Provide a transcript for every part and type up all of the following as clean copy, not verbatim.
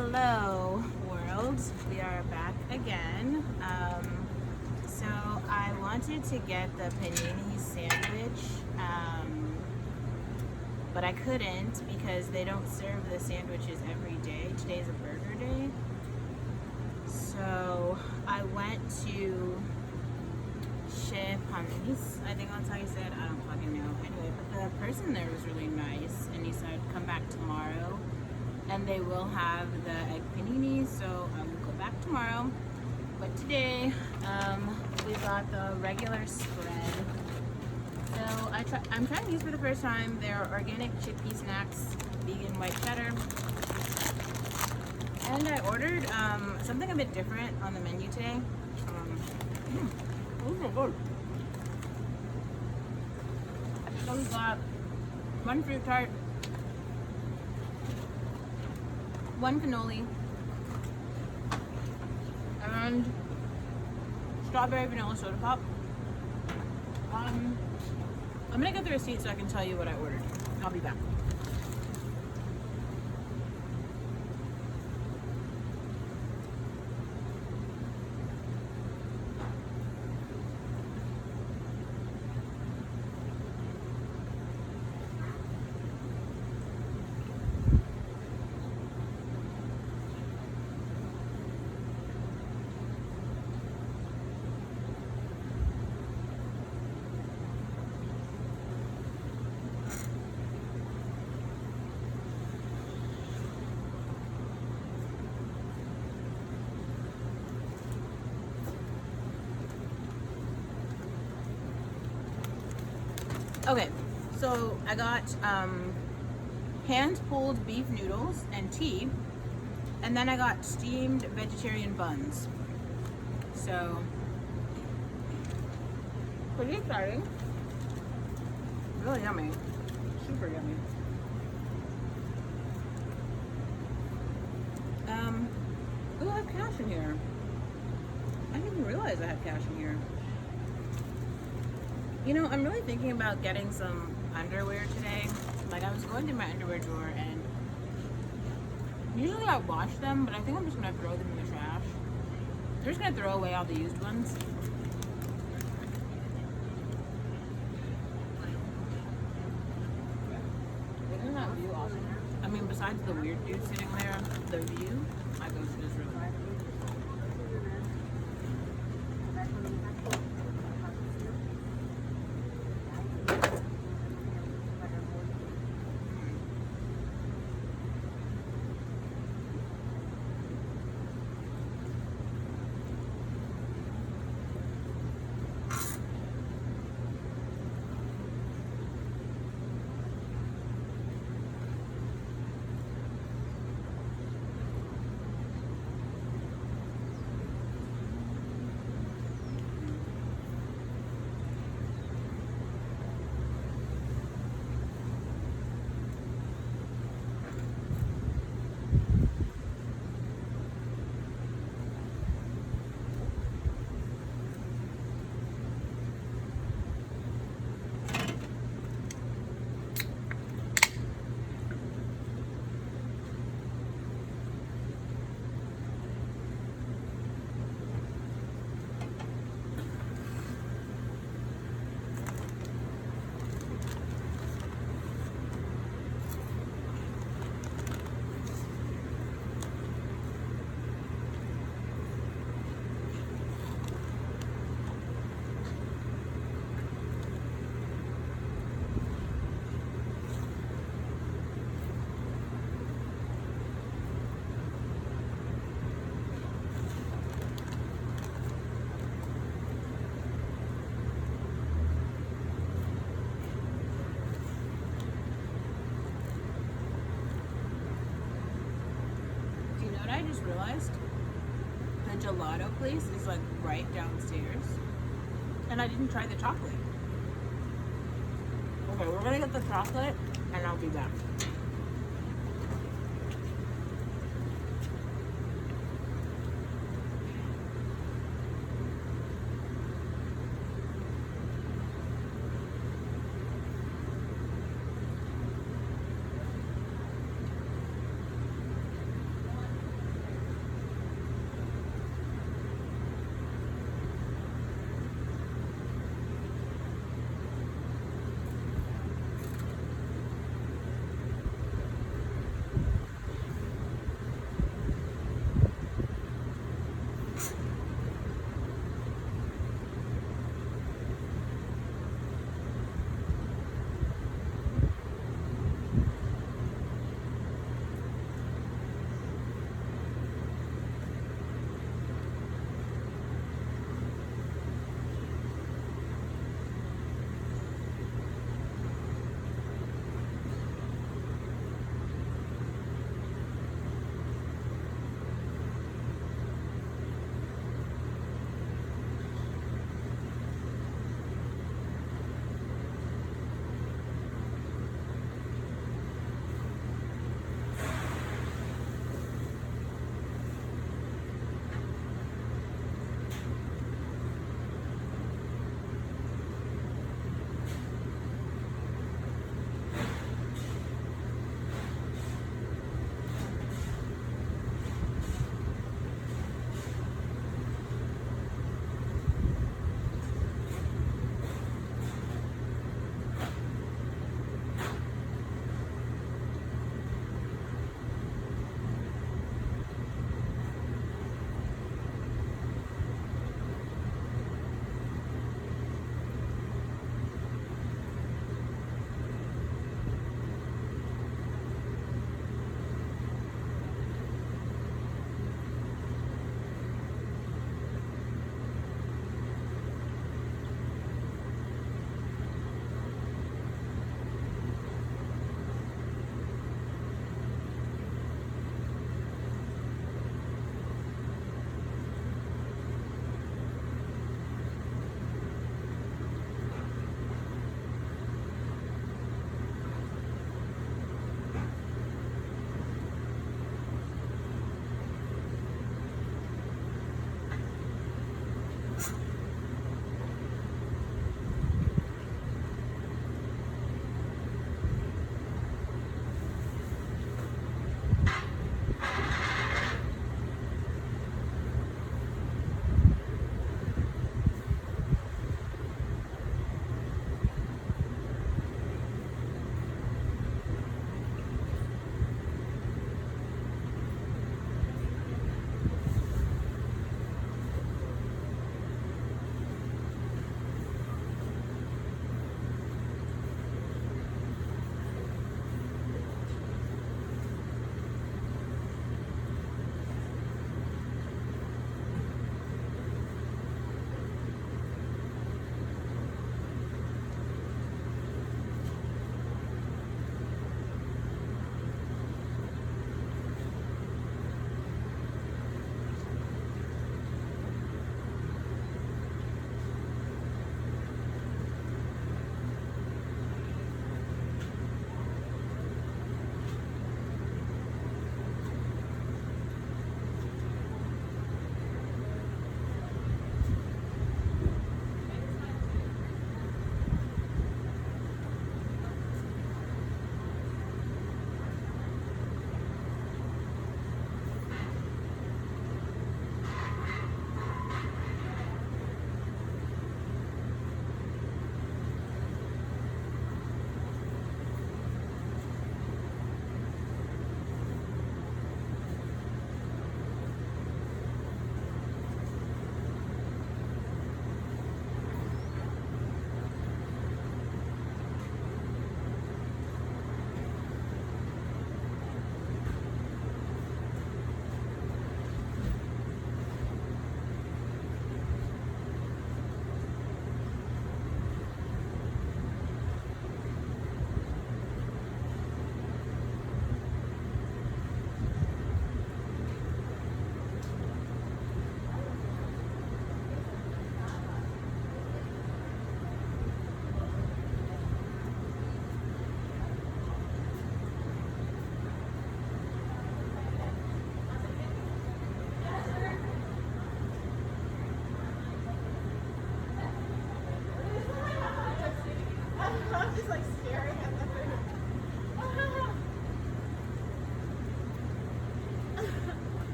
Hello world, we are back again. So I wanted to get the panini sandwich, but I couldn't because they don't serve the sandwiches every day. Today's a burger day. So I went to Chit, I think that's how you said. I don't fucking know. Anyway, but the person there was really nice, and he said come back tomorrow and they will have the egg panini, so I will go back tomorrow. But today, we got the regular spread. So I'm trying these for the first time. They're organic chickpea snacks, vegan white cheddar. And I ordered something a bit different on the menu today. Those are good. So we got one fruit tart, one cannoli, and strawberry vanilla soda pop. I'm gonna get the receipt so I can tell you what I ordered. I'll be back. Okay, so I got hand-pulled beef noodles and tea, and then I got steamed vegetarian buns. So, pretty exciting. Really yummy. Super yummy. Ooh, I have cash in here. I didn't even realize I had cash in here. You know, I'm really thinking about getting some underwear today. Like, I was going through my underwear drawer, and usually I wash them, but I think I'm just gonna throw them in the trash. I'm just gonna throw away all the used ones. Isn't that view awesome? I mean, besides the weird dude sitting there, the view, I go to this room. I just realized the gelato place is like right downstairs, and I didn't try the chocolate. Okay, we're gonna get the chocolate and I'll be back.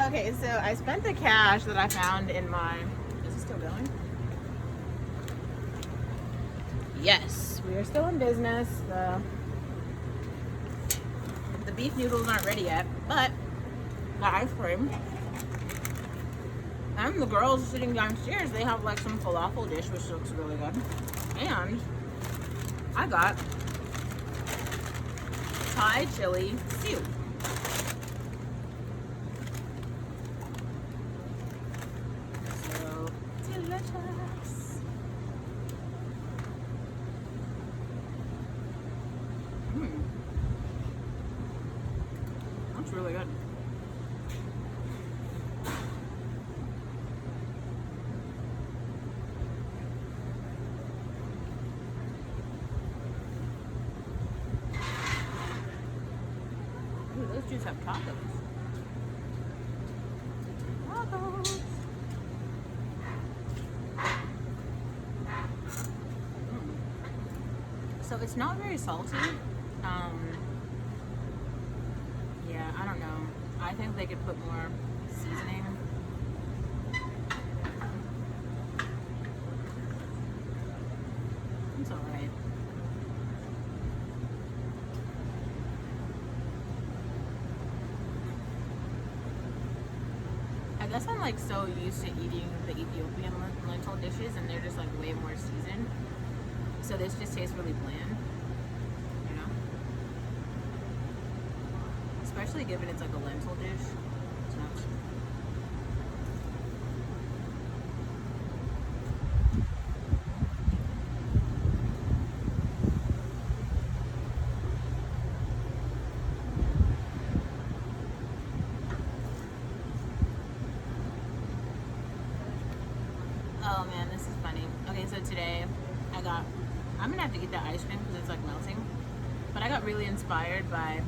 Okay, so I spent the cash that I found in my... Is it still going? Yes, we are still in business. The beef noodles aren't ready yet, but the ice cream. And the girls sitting downstairs, they have like some falafel dish, which looks really good. And I got Thai chili stew. So delicious. That's really good. Ooh, those dudes have tacos. Tacos. So it's not very salty. Yeah, I don't know. I think they could put more seasoning. It's alright. I guess I'm like so used to eating the Ethiopian lentil dishes and they're just like way more seasoned. So this just tastes really bland, you know? Especially given it's like a lentil dish. It's not. Oh man, this is funny. Okay, so today I'm gonna have to eat that ice cream because it's like melting. But I got really inspired by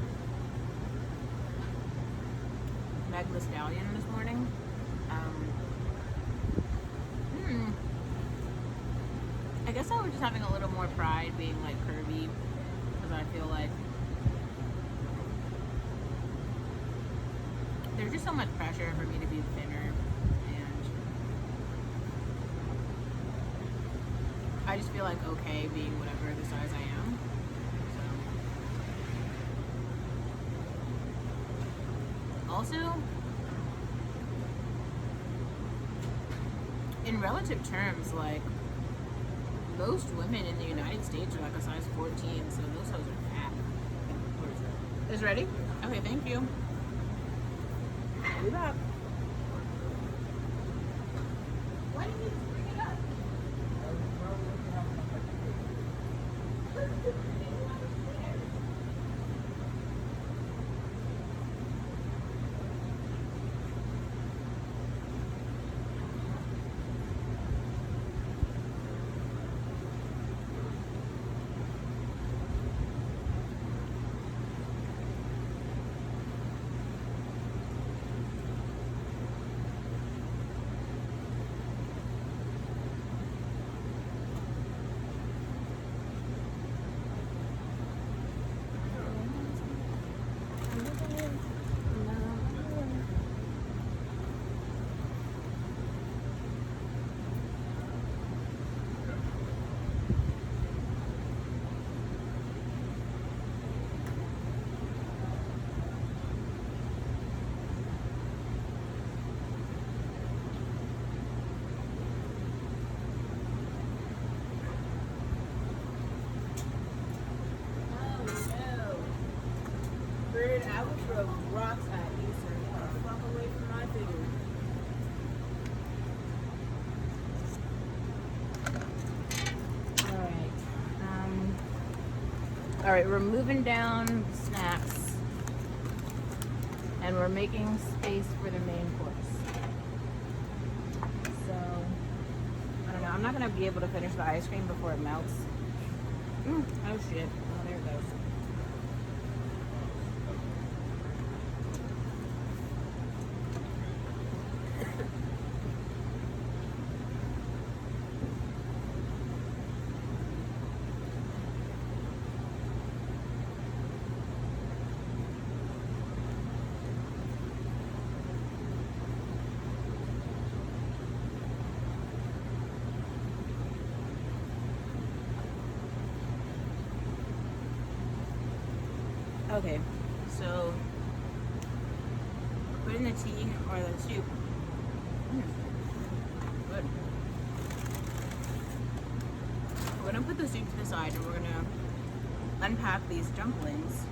Meg the Stallion this morning. I guess I was just having a little more pride being like curvy because I feel like there's just so much pressure for me to be thinner, and I just feel like okay being whatever the size I am. So. Also, in relative terms, like most women in the United States are like a size 14, so those hoes are fat. Is ready? Okay, thank you. I'll be back. Why didn't you just bring it up? I would throw rocks at you, sir. You gotta fuck away from my figure. Alright, we're moving down snacks. And we're making space for the main course. So, I don't know. I'm not gonna be able to finish the ice cream before it melts. Oh shit. Oh, there it goes. Okay, so put in the tea or the soup. Good. We're gonna put the soup to the side and we're gonna unpack these dumplings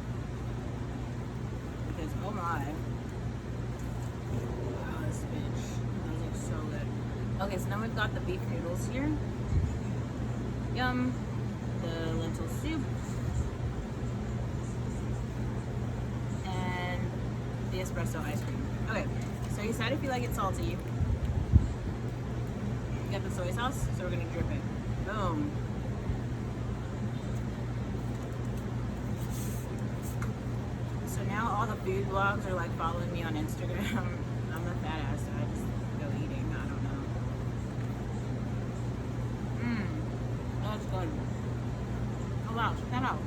because oh my, oh this bitch, those look so good. Okay, so now we've got the beef noodles here. Yum. The lentil soup and the espresso ice cream. Okay, so you said if you like it salty, you get the soy sauce, so we're gonna drip it. Boom. So now all the food blogs are like following me on Instagram. I'm a fat ass, so I just go eating. I don't know. That's good. Oh wow, check that out.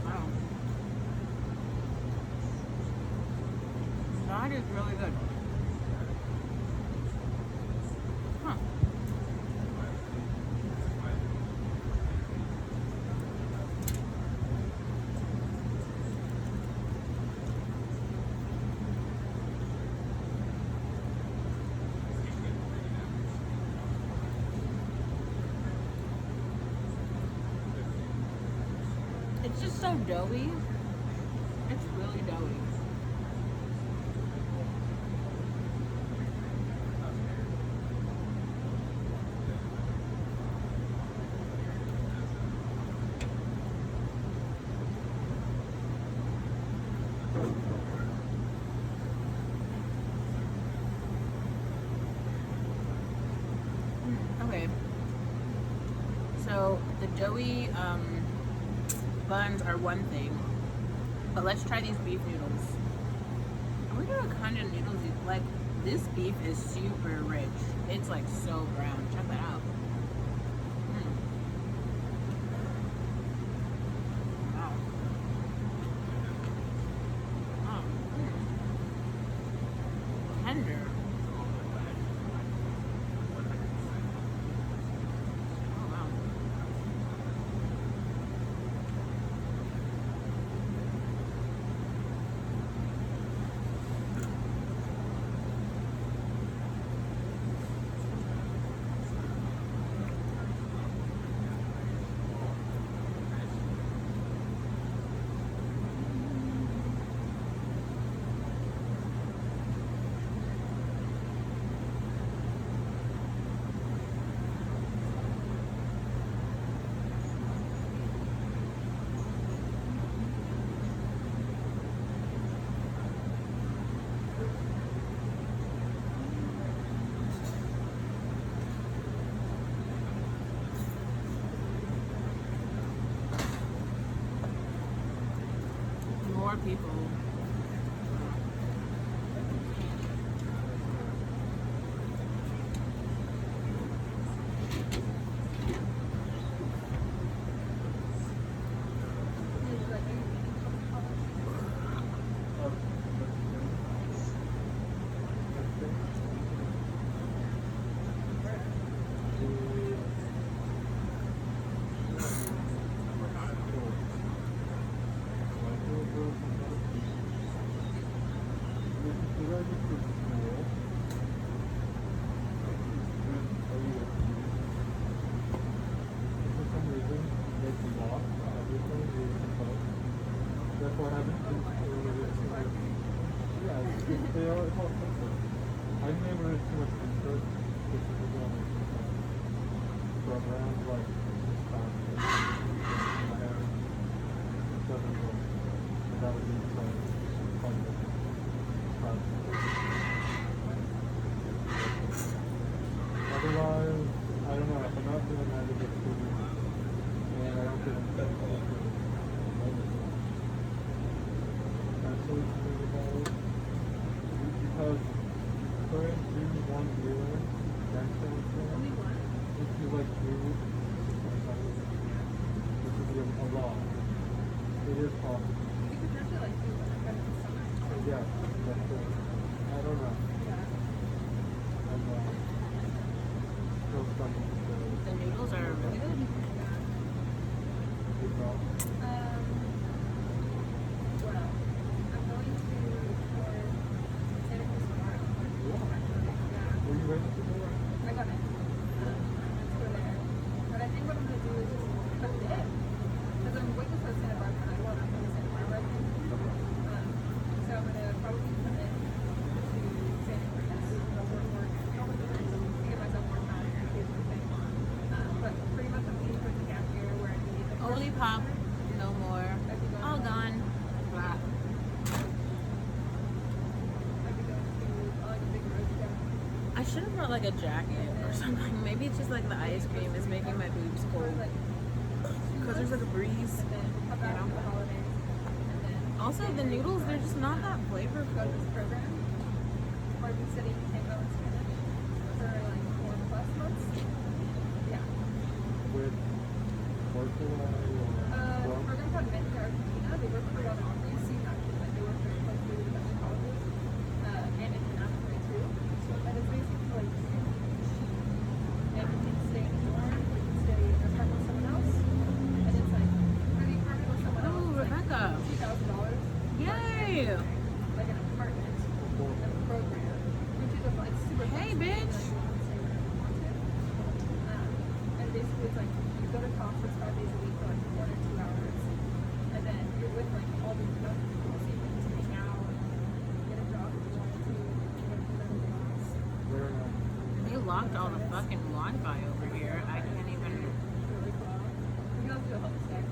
Wow. That is really good. Huh. It's just so doughy. It's really doughy. Okay. So the doughy buns are one thing, but let's try these beef noodles. I wonder what kind of noodles you like. This beef is super rich. It's like so brown. Check that out. Wow. Oh, tender. Oh wow. More people. Otherwise, I don't know, if I'm not doing that, it gets too and I don't feel like actually think about it. Because current do one year, that's the if you like do, this would be a lot. It is possible. You could potentially like do like kind of the summer. Yeah, that's cool. I don't know. Yeah. I'm still studying. The noodles are really good. Good job. Well, I'm going to Santa Cruz tomorrow. Yeah. Yeah. Were you ready to do it? I got it. Let's go there. But I think what I'm gonna do is just put it in. Because I'm waiting for Santa Barbara and I want to go to Santa Barbara. So I'm gonna probably put it to Santa Cruz to give myself more time to do something. But pretty much I'm leaving for the gap year where I need the Holy pop, no more. All gone. Blah. I could go to like a big road trip. I should have brought like a jacket or something. Maybe it's just like the ice cream is making my boobs cold. Like, Because there's like a breeze. and then come back for the holidays. And then Also, the noodles, they're just not that go flavorful. to this program where I've been studying Tango in Spanish for like 4+ months. Yeah. With Portugal or The program called Mente Argentina. They work for a lot of you've seen actually like they work very closely with the best colleges and internationally too. And it's basically like you can stay in a dorm, you can stay in an apartment with someone else, and it's like for the apartment with someone else, Oh, it's like Rebecca. $2,000. Yay! Like an apartment and a program, which is like super Hey, flexible, bitch. like, you can stay wherever you want to. And basically it's like you go to conference 5 days a week for like 1 or 2 hours, and then you're with like all these young people, so you can just hang out and get a job if you wanted to, work with other jobs. very nice. They locked all the fucking Wi-Fi over here. I can't even. Really cool. You can also do a home stay.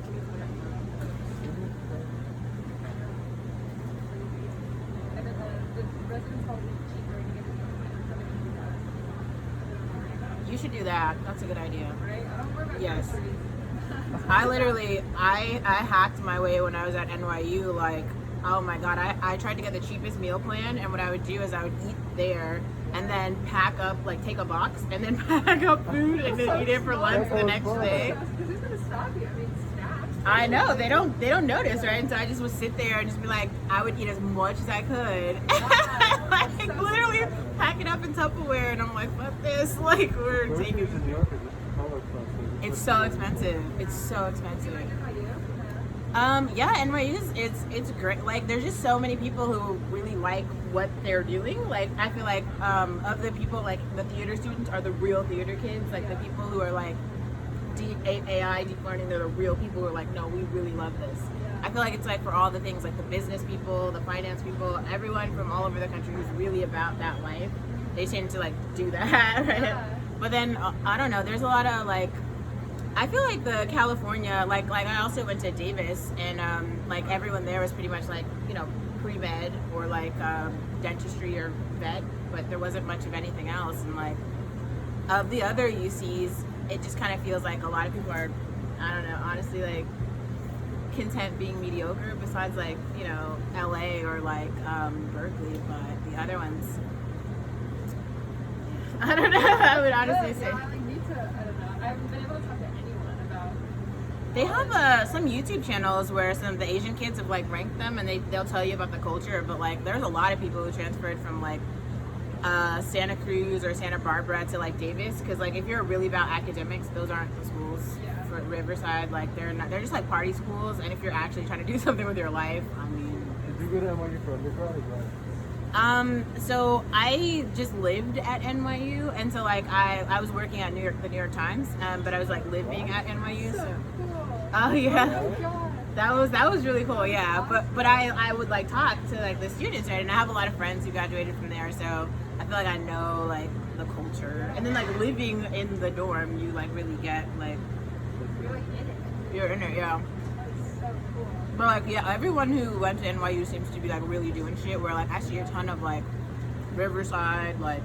And then the residence hall is cheaper and you get to go in. So maybe do that. You should do that. That's a good idea. Right? I don't worry about Yes. groceries. I literally, I hacked my way when I was at NYU. Like, oh my god, I tried to get the cheapest meal plan, and what I would do is I would eat there and then pack up, like take a box and then pack up food and then eat it for lunch the next day. Because who's gonna stop you? I mean, snacks. I know they don't notice, right? And so I just would sit there and just be like, I would eat as much as I could, like literally pack it up in Tupperware, and I'm like, fuck this, like we're Groceries taking. in New York are just so expensive. It's so expensive. It's so expensive. You like NYU? Yeah, NYU's it's great. Like, there's just so many people who really like what they're doing. Like, I feel like of the people, like the theater students are the real theater kids. Like the people who are like deep AI, deep learning, they're the real people who are like, no, we really love this. I feel like it's like for all the things, like the business people, the finance people, everyone from all over the country who's really about that life. They tend to like do that, right? Yeah. But then I don't know. There's a lot of like. I feel like the California, like I also went to Davis, and like everyone there was pretty much like, you know, pre-med or like dentistry or vet, but there wasn't much of anything else. And like of the other UCs, it just kind of feels like a lot of people are, I don't know, honestly, like content being mediocre. Besides like, you know, LA or like Berkeley, but the other ones, I don't know. I would honestly say. Yeah, I like need to. I don't know. I haven't been able to talk to anyone about. They have some YouTube channels where some of the Asian kids have like ranked them, and they'll tell you about the culture. But like, there's a lot of people who transferred from like Santa Cruz or Santa Barbara to like Davis, because like if you're really about academics, those aren't the schools for Riverside. Like they're not. They're just like party schools. And if you're actually trying to do something with your life, I mean. Did you go to NYU for undergrad or grad? So I just lived at NYU, and so like I was working at the New York Times, but I was like living at NYU. So So cool. oh yeah, Oh God. that was really cool. Yeah, but I would like talk to like the students, right? And I have a lot of friends who graduated from there, so I feel like I know like the culture. And then like living in the dorm, you like really get like You're like in it. you're in it, yeah. That's so cool. But like, yeah, everyone who went to NYU seems to be like really doing shit. Where like I see a ton of like Riverside, like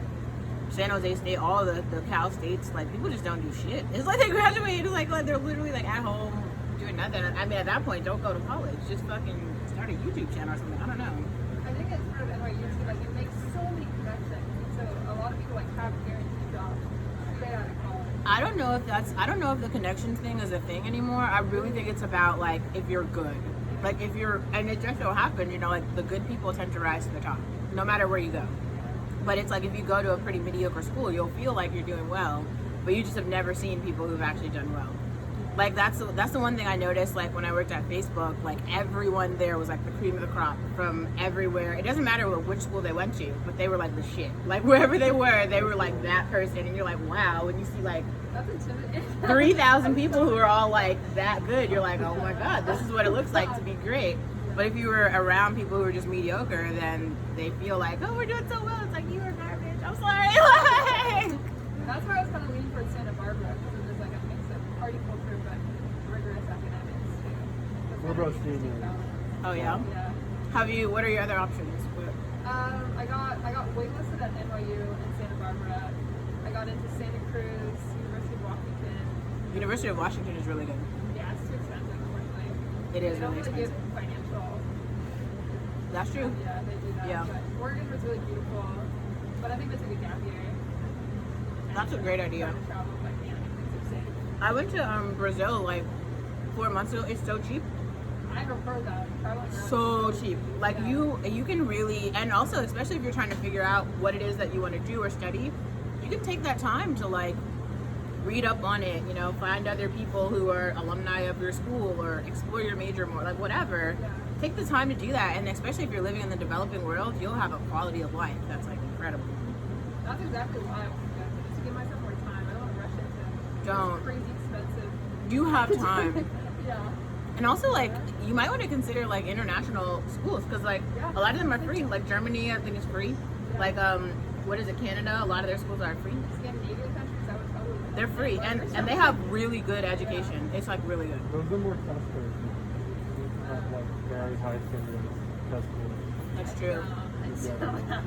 San Jose State, all the Cal States, like people just don't do shit. It's like they graduated, like they're literally like at home doing nothing. I mean, at that point, don't go to college. Just fucking start a YouTube channel or something. I don't know. I think it's part of NYU too. Like it makes so many connections. So a lot of people like have guaranteed jobs straight out of college. I don't know if the connections thing is a thing anymore. I really think it's about like if you're good. Like if you're, and it just so happened, you know, like the good people tend to rise to the top, no matter where you go. But it's like if you go to a pretty mediocre school, you'll feel like you're doing well, but you just have never seen people who've actually done well. Like that's the one thing I noticed. Like when I worked at Facebook, like everyone there was like the cream of the crop from everywhere. It doesn't matter which school they went to, but they were like the shit. Like wherever they were like that person, and you're like, wow. When you see like 3,000 people who are all like that good, you're like, oh my god, this is what it looks like to be great. But if you were around people who are just mediocre, then they feel like, oh, we're doing so well. It's like, you are garbage. I'm sorry. Like, that's where I was kind of leaning towards Santa Barbara because there's like a mix of party culture but rigorous academics too. What about seniors? oh yeah. Yeah. What are your other options? I got waitlisted at NYU and Santa Barbara. I got into Santa Cruz, University of Washington. University of Washington is really good. Yeah, it's too expensive, unfortunately. It is They don't really really give expensive. financial. That's true. Yeah, they do that. Yeah. But Oregon was really beautiful. But I think that's a good gap year. That's a great idea. Trying to travel, but yeah, things are safe. I went to Brazil like 4 months ago. It's so cheap. I prefer that. Traveling around So is cheap. Like you can really, and also especially if you're trying to figure out what it is that you want to do or study, you can take that time to like read up on it, you know, find other people who are alumni of your school or explore your major more, like whatever. Yeah. Take the time to do that, and especially if you're living in the developing world, you'll have a quality of life that's like incredible. That's exactly why I want to go. Just to give myself more time. I don't want to rush into Don't. crazy expensive. You have time. Yeah. And also, like, you might want to consider like international schools because like Yeah. a lot of them are free. Like Germany, I think is free. Yeah. Like what is it, Canada? A lot of their schools are free. Scandinavian countries, I would probably. They're free, and they have really good education. It's like really good. Those are more test scores. Not like very high standard test scores. That's true. Yeah.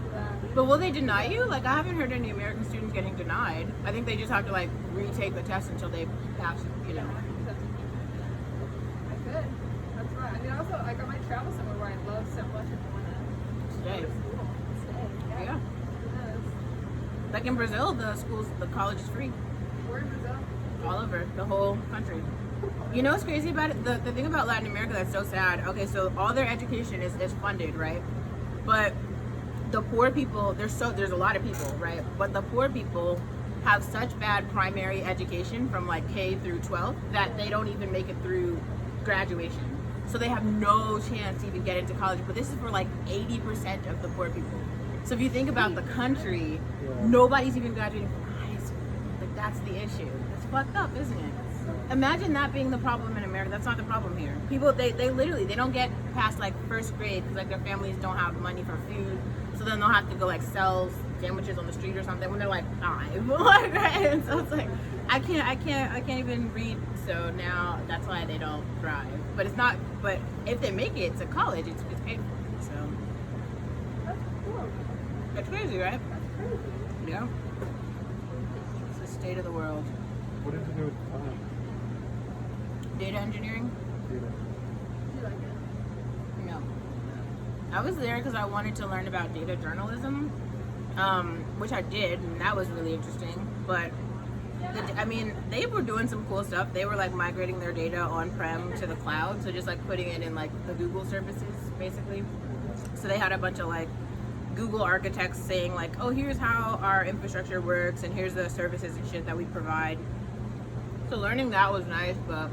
But will they deny you? Like, I haven't heard any American students getting denied. I think they just have to like retake the test until they pass. You know. I could. That's right. I mean, also, I might travel somewhere where I love so much and want to Stay. go to school. Stay. Yeah. Who knows? Like in Brazil, the college is free Where in Brazil? all over the whole country. You know what's crazy about it? The thing about Latin America that's so sad. Okay, so all their education is funded, right? But the poor people, there's a lot of people, right? But the poor people have such bad primary education from like K through 12 that they don't even make it through graduation. So they have no chance to even get into college. But this is for like 80% of the poor people. So if you think about the country, nobody's even graduating from high school. Like that's the issue. It's fucked up, isn't it? Imagine that being the problem in America. That's not the problem here. People, they literally, they don't get past like first grade because like their families don't have money for food. So then they'll have to go like sell sandwiches on the street or something when they're like 5. Like, right? And so it's like, I can't even read. So now that's why they don't thrive. But it's not, but if they make it to college, it's paid for. So That's cool. it's crazy, right? That's crazy. Yeah. It's the state of the world. What did you do with the time? Data engineering? Data. Do you like it? No. I was there because I wanted to learn about data journalism, which I did, and that was really interesting. But I mean, they were doing some cool stuff. They were like migrating their data on-prem to the cloud, so just like putting it in like the Google services, basically. So they had a bunch of like Google architects saying like, oh, here's how our infrastructure works, and here's the services and shit that we provide. So learning that was nice, but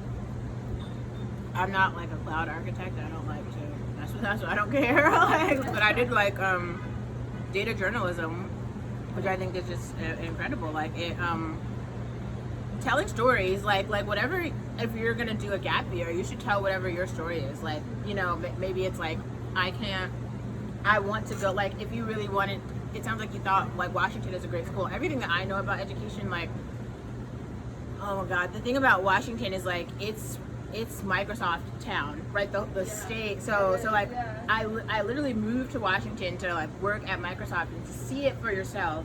I'm not like a cloud architect. I don't like to. That's what I don't care. Like, but I did like data journalism, which I think is just incredible. Like it, telling stories, like whatever. If you're gonna do a gap year, you should tell whatever your story is. Like, you know, maybe it's like I want to go. Like, if you really wanted, it sounds like you thought like Washington is a great school. Everything that I know about education, like, oh my god, the thing about Washington is like it's Microsoft town, right? The state. So like I literally moved to Washington to like work at Microsoft and to see it for yourself.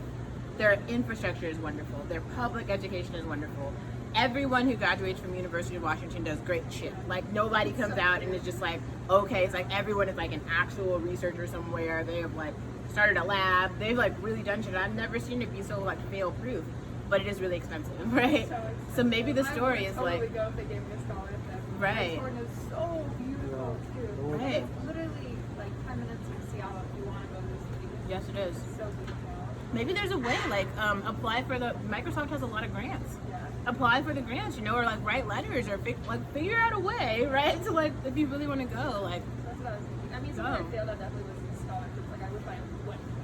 Their infrastructure is wonderful. Their public education is wonderful. Everyone who graduates from University of Washington does great shit. Like nobody comes out and is just like, okay, it's like everyone is like an actual researcher somewhere. They have like started a lab. They've like really done shit. I've never seen it be so like fail proof, but it is really expensive, right? So maybe the story is like, go if they gave me a scholarship. right. California is so beautiful too. Right. It's literally like 10 minutes from Seattle if you want to go to the city. Yes, it is. It's so beautiful. Maybe there's a way, like, apply for the, Microsoft has a lot of grants. Yeah. Apply for the grants, or like write letters or figure out a way, right? To like, if you really want to go, like, That's what I was thinking. I mean, something I failed at definitely was the scholarships. Like, I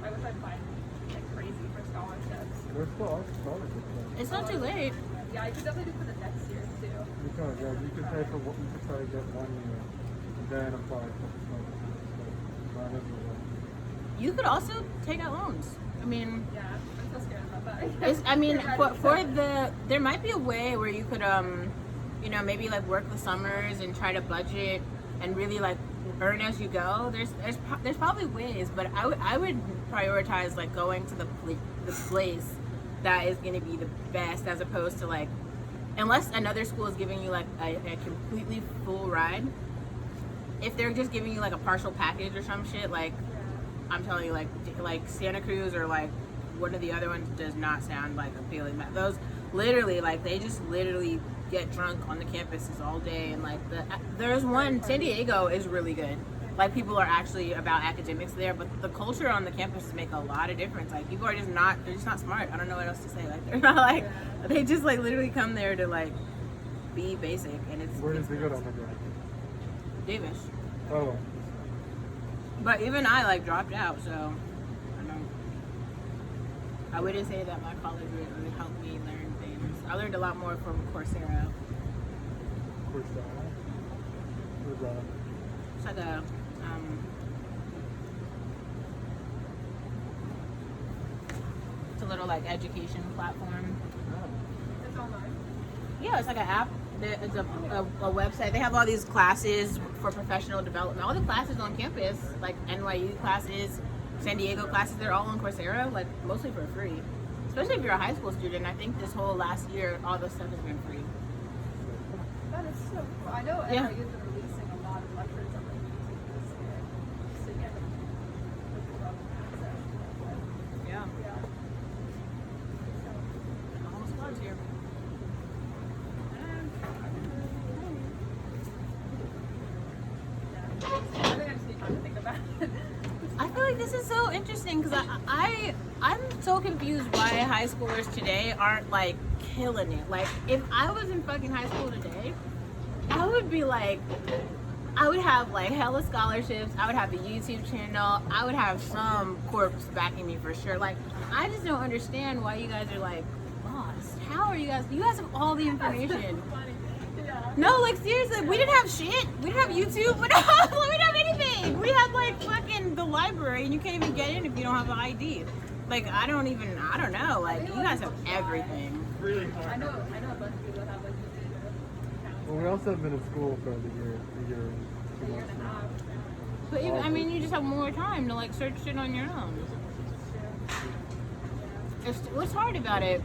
wish I'd find like crazy for scholarships. There's still are scholarships. Though. it's not too late. Yeah, I could definitely do for the next year too. You can, yeah, you can pay for what you can try to get 1 year, and then apply for the scholarships. So, not everywhere. You could also take out loans. I mean, Yeah, I'm so scared about that. I mean, Get ready for the, there might be a way where you could, maybe like work the summers and try to budget and really like earn as you go. There's probably ways, but I would prioritize like going to the place that is going to be the best, as opposed to like, unless another school is giving you like a completely full ride. If they're just giving you like a partial package or some shit, like, I'm telling you, like Santa Cruz or like one of the other ones does not sound like appealing. Those literally, like, they just literally get drunk on the campuses all day, and like there's one, San Diego is really good. Like, people are actually about academics there, but the culture on the campuses make a lot of difference. Like, people are just not, they're just not smart. I don't know what else to say. Like, they're not like, they just like literally come there to like be basic, and it's. Where did they go to undergrad? Davis. Oh. But even I like dropped out, so I wouldn't say that my college really helped me learn things. I learned a lot more from Coursera. Coursera? Where's that? It's like a it's a little like education platform. It's online. Yeah, it's like an app. It's a website. They have all these classes for professional development. All the classes on campus, like NYU classes, San Diego classes, they're all on Coursera, like mostly for free. Especially if you're a high school student. I think this whole last year, all this stuff has been free. That is so cool. I know Yeah. NYU's been releasing a lot of lectures on like YouTube this year. Just to get the access. Yeah. Yeah. The whole squad's here. I think I just need time to think about it. I feel like this is so interesting because I'm so confused why high schoolers today aren't like killing it. Like, if I was in fucking high school today, I would be like, I would have like hella scholarships. I would have a YouTube channel. I would have some corps backing me for sure. Like, I just don't understand why you guys are like lost. How are you guys? You guys have all the information. Funny. Yeah. No, like, seriously, we didn't have shit. We didn't have YouTube. We didn't have anything. We had like fucking the library, and you can't even get in if you don't have an ID. Like, I don't know. Like, you guys have everything. Really hard. I know a bunch of people that have like YouTube accounts. Well, we also have been in school for the year A year and a half. But even, I mean, you just have more time to like search shit on your own. What's hard about it?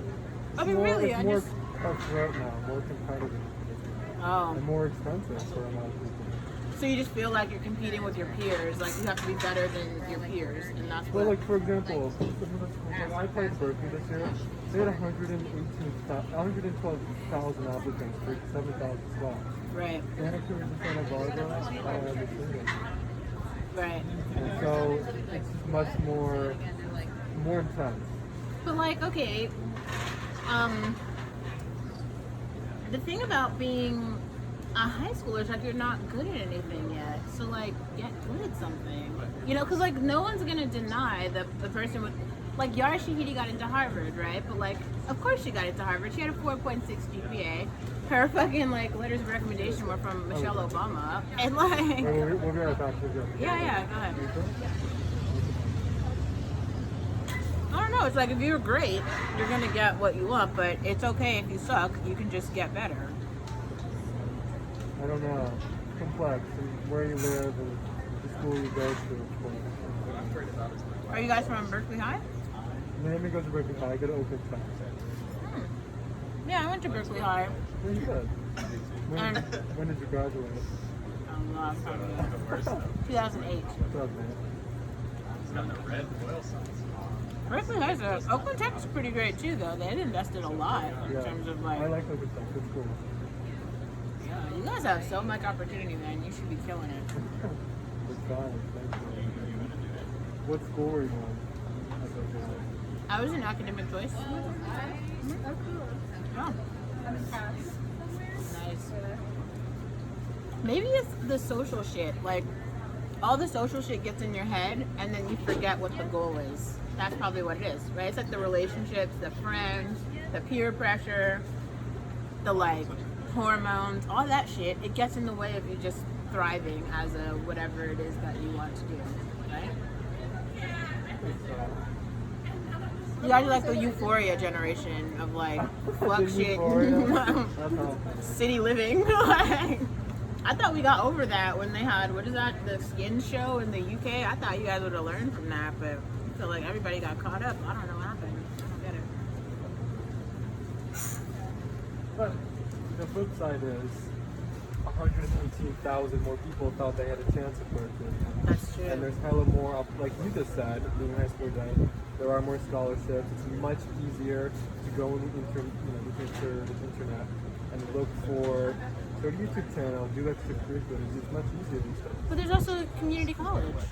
I mean, really, it's I more just. cutthroat now, more competitive, Oh. and more expensive for a lot of people. So you just feel like you're competing with your peers, like you have to be better than your peers, and that's Well, what. like for example, when I played Berkeley this year, they had 112,000 applicants for 7,000 spots. Right, Santa Cruz and Santa Barbara are the same. right. And so it's much more intense. But like, okay, the thing about being a high schooler is like you're not good at anything yet. So like, get good at something. You know, because like no one's gonna deny the person with, like, Yara Shahidi got into Harvard, right? But like, of course she got into Harvard. She had a 4.6 GPA. Her fucking like letters of recommendation were from Michelle Obama, and like. We'll be right back. Yeah, go ahead. I don't know. It's like if you're great, you're gonna get what you want, but it's okay if you suck. You can just get better. I don't know. It's complex. And where you live and the school you go to. Are you guys from Berkeley High? Naomi goes to Berkeley High. I go to Oakland Tech. Yeah, I went to Berkeley High. Very good. And When did you graduate? 2008. Berkeley High's Oakland Tech is pretty great too, though. They invested a lot in terms of like. I like Oakland Tech. It's cool. Yeah, you guys have so much opportunity, man. You should be killing it. Good time. Thank you. What school were you in? I was an academic choice. Oh, cool. Oh, I'm in class. nice. Yeah. Maybe it's the social shit. Like, all the social shit gets in your head, and then you forget what the goal is. That's probably what it is, right? It's like the relationships, the friends, the peer pressure, the like hormones, all that shit. It gets in the way of you just thriving as a whatever it is that you want to do, right? You guys are like the euphoria generation of like fuck The shit, euphoria? That's awesome. city living. Like, I thought we got over that when they had, what is that, the skin show in the UK. I thought you guys would have learned from that, but I feel like everybody got caught up. I don't know what happened. I don't get it. But the flip side is 118,000 more people thought they had a chance at Berkeley. That's true. And there's hella more, like you just said, being a high school day, there are more scholarships. It's much easier to go on the internet and look for, go to YouTube channel, do extracurriculars. It's much easier these days. But there's also community college,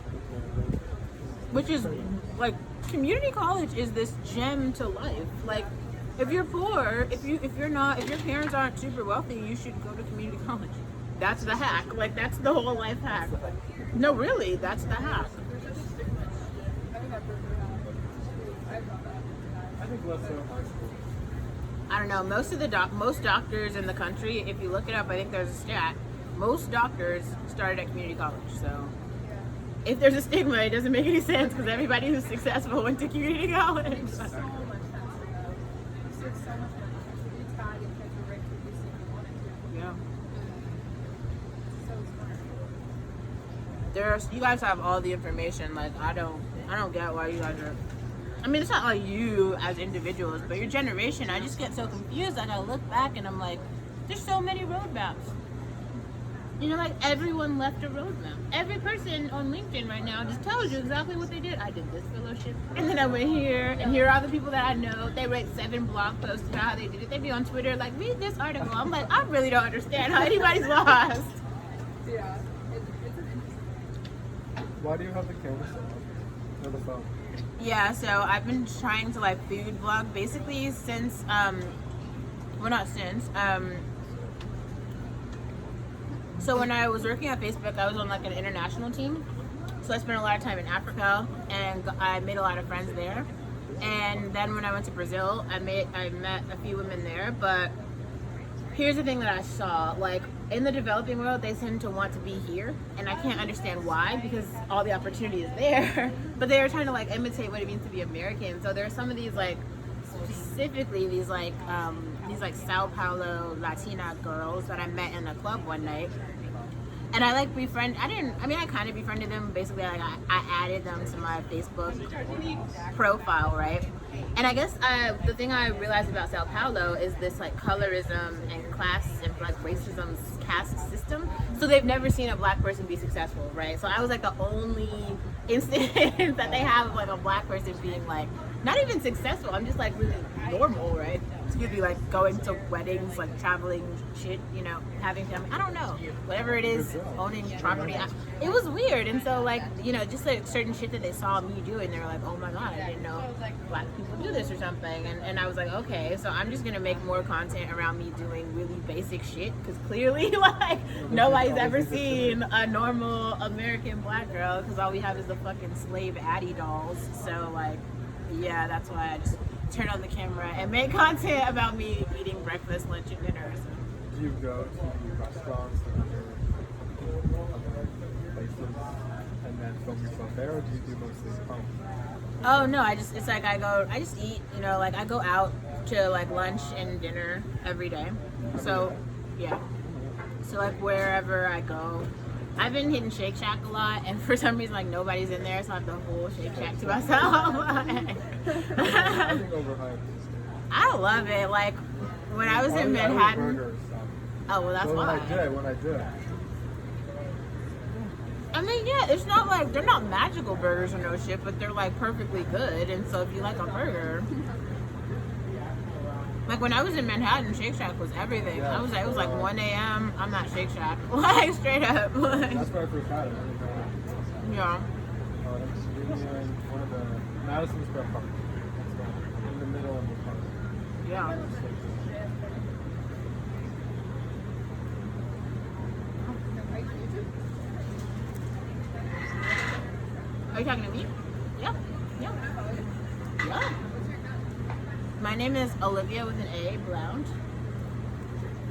which is like, community college is this gem to life. Like, if you're poor, if your parents aren't super wealthy, you should go to community college. That's the hack. Like, that's the whole life hack. No, really, that's the hack. I think less so in high school. I don't know. Most doctors in the country, if you look it up, I think there's a stat. Most doctors started at community college. So, if there's a stigma, it doesn't make any sense because everybody who's successful went to community college. So much faster though. You save so much money. You tag and pay for rent if you wanted to. Yeah. So smart. You guys have all the information. Like, I don't get why you guys are. I mean, it's not like you as individuals, but your generation. I just get so confused. Like, I look back and I'm like, there's so many roadmaps. You know, like, everyone left a roadmap. Every person on LinkedIn right now just tells you exactly what they did. I did this fellowship, and then I went here, and here are the people that I know. They write 7 blog posts about how they did it. They'd be on Twitter, like, read this article. I'm like, I really don't understand how anybody's lost. Yeah. It's an interesting. Why do you have the camera set up? Or the phone? Yeah, so I've been trying to like food vlog basically since well, not since so when I was working at Facebook, I was on like an international team, so I spent a lot of time in Africa and I made a lot of friends there. And then when I went to Brazil, I met a few women there. But here's the thing that I saw, like, in the developing world, they tend to want to be here, and I can't understand why, because all the opportunity is there. But they are trying to like imitate what it means to be American. So there are some of these like, specifically these like Sao Paulo Latina girls that I met in a club one night, and I like I kind of befriended them. Basically, like I added them to my Facebook profile, right? And I guess the thing I realized about Sao Paulo is this like colorism and class and like racism caste system. So they've never seen a black person be successful, right? So I was like the only instance that they have of like a black person being like not even successful. I'm just like really normal, right? Excuse me, like going to weddings, like traveling, shit, you know, having family. I don't know, whatever it is, owning property. It was weird, and so like, you know, just like certain shit that they saw me doing, they were like, oh my god, I didn't know black people do this or something. And I was like, okay, so I'm just gonna make more content around me doing really basic shit, because clearly like nobody's ever seen a normal American black girl, because all we have is the fucking slave Addie dolls. So like, yeah, that's why I just turn on the camera and make content about me eating breakfast, lunch, and dinner. So. Do you go to restaurants and other places and then film yourself there, or do you do mostly at home? Oh no, I just eat, you know, like I go out to like lunch and dinner every day. So yeah. So like wherever I go. I've been hitting Shake Shack a lot, and for some reason like nobody's in there, so I have the whole Shake Shack to myself. I think overhyped. I love it. Like when I was in Manhattan. Oh well, that's why. When I did. I mean, yeah, it's not like they're not magical burgers or no shit, but they're like perfectly good. And so if you like a burger, like when I was in Manhattan, Shake Shack was everything. Yeah, it was like 1 a.m. I'm not Shake Shack, like straight up. That's where I first had it. Yeah. That's in one of the Madison Square Park. That's right. In the middle of the park. Yeah. It's so good. Are you talking to me? Yeah. Yeah. Yeah. My name is Olivia with an A, Blount.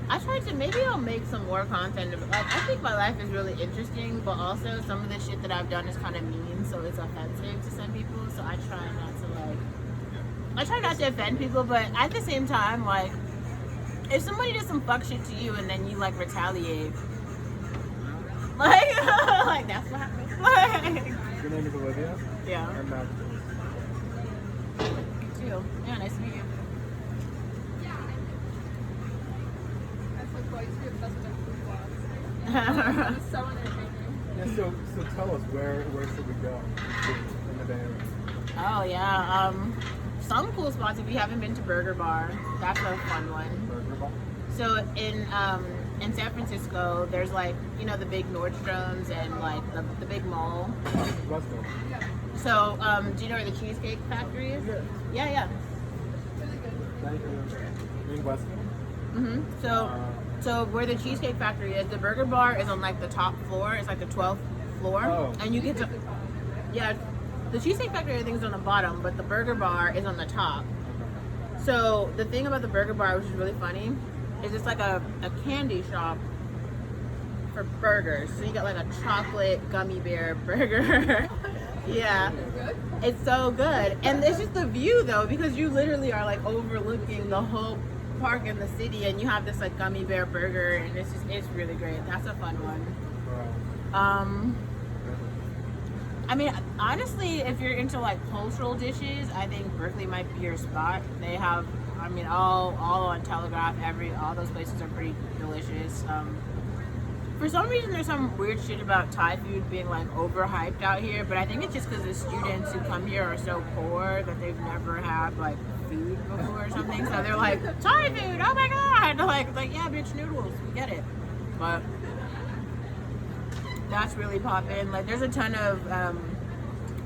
I tried to, maybe I'll make some more content. Like, I think my life is really interesting, but also some of the shit that I've done is kind of mean, so it's offensive to some people. So I try not to offend people, but at the same time, like, if somebody does some fuck shit to you and then you like retaliate, like, like that's what happens. Like, Your name is Olivia? yeah. I'm Max. You too. Yeah, nice to meet you. It's so entertaining. Yeah, so tell us, where should we go in the Bay Area? Oh yeah. Some cool spots if you haven't been to Burger Bar. That's a fun one. Burger Bar? So in San Francisco, there's like, you know, the big Nordstrom's and like the big mall. Western. So do you know where the Cheesecake Factory is? Yeah. Yeah. Thank you. In Western? So where the Cheesecake Factory is, the Burger Bar is on like the top floor. It's like the 12th floor, and you get to, yeah. The Cheesecake Factory I think is on the bottom, but the Burger Bar is on the top. So the thing about the Burger Bar, which is really funny, is it's like a candy shop for burgers. So you got like a chocolate gummy bear burger. Yeah, it's so good, and it's just the view though, because you literally are like overlooking the whole park in the city, and you have this like gummy bear burger, and it's really great. That's a fun one. I mean, honestly, if you're into like cultural dishes, I think Berkeley might be your spot. They have, I mean, all on Telegraph, all those places are pretty delicious. For some reason, there's some weird shit about Thai food being like overhyped out here, but I think it's just because the students who come here are so poor that they've never had like food before or something. So they're like, Thai food, oh my god! Like yeah, bitch, noodles, we get it. But that's really poppin'. Like there's a ton of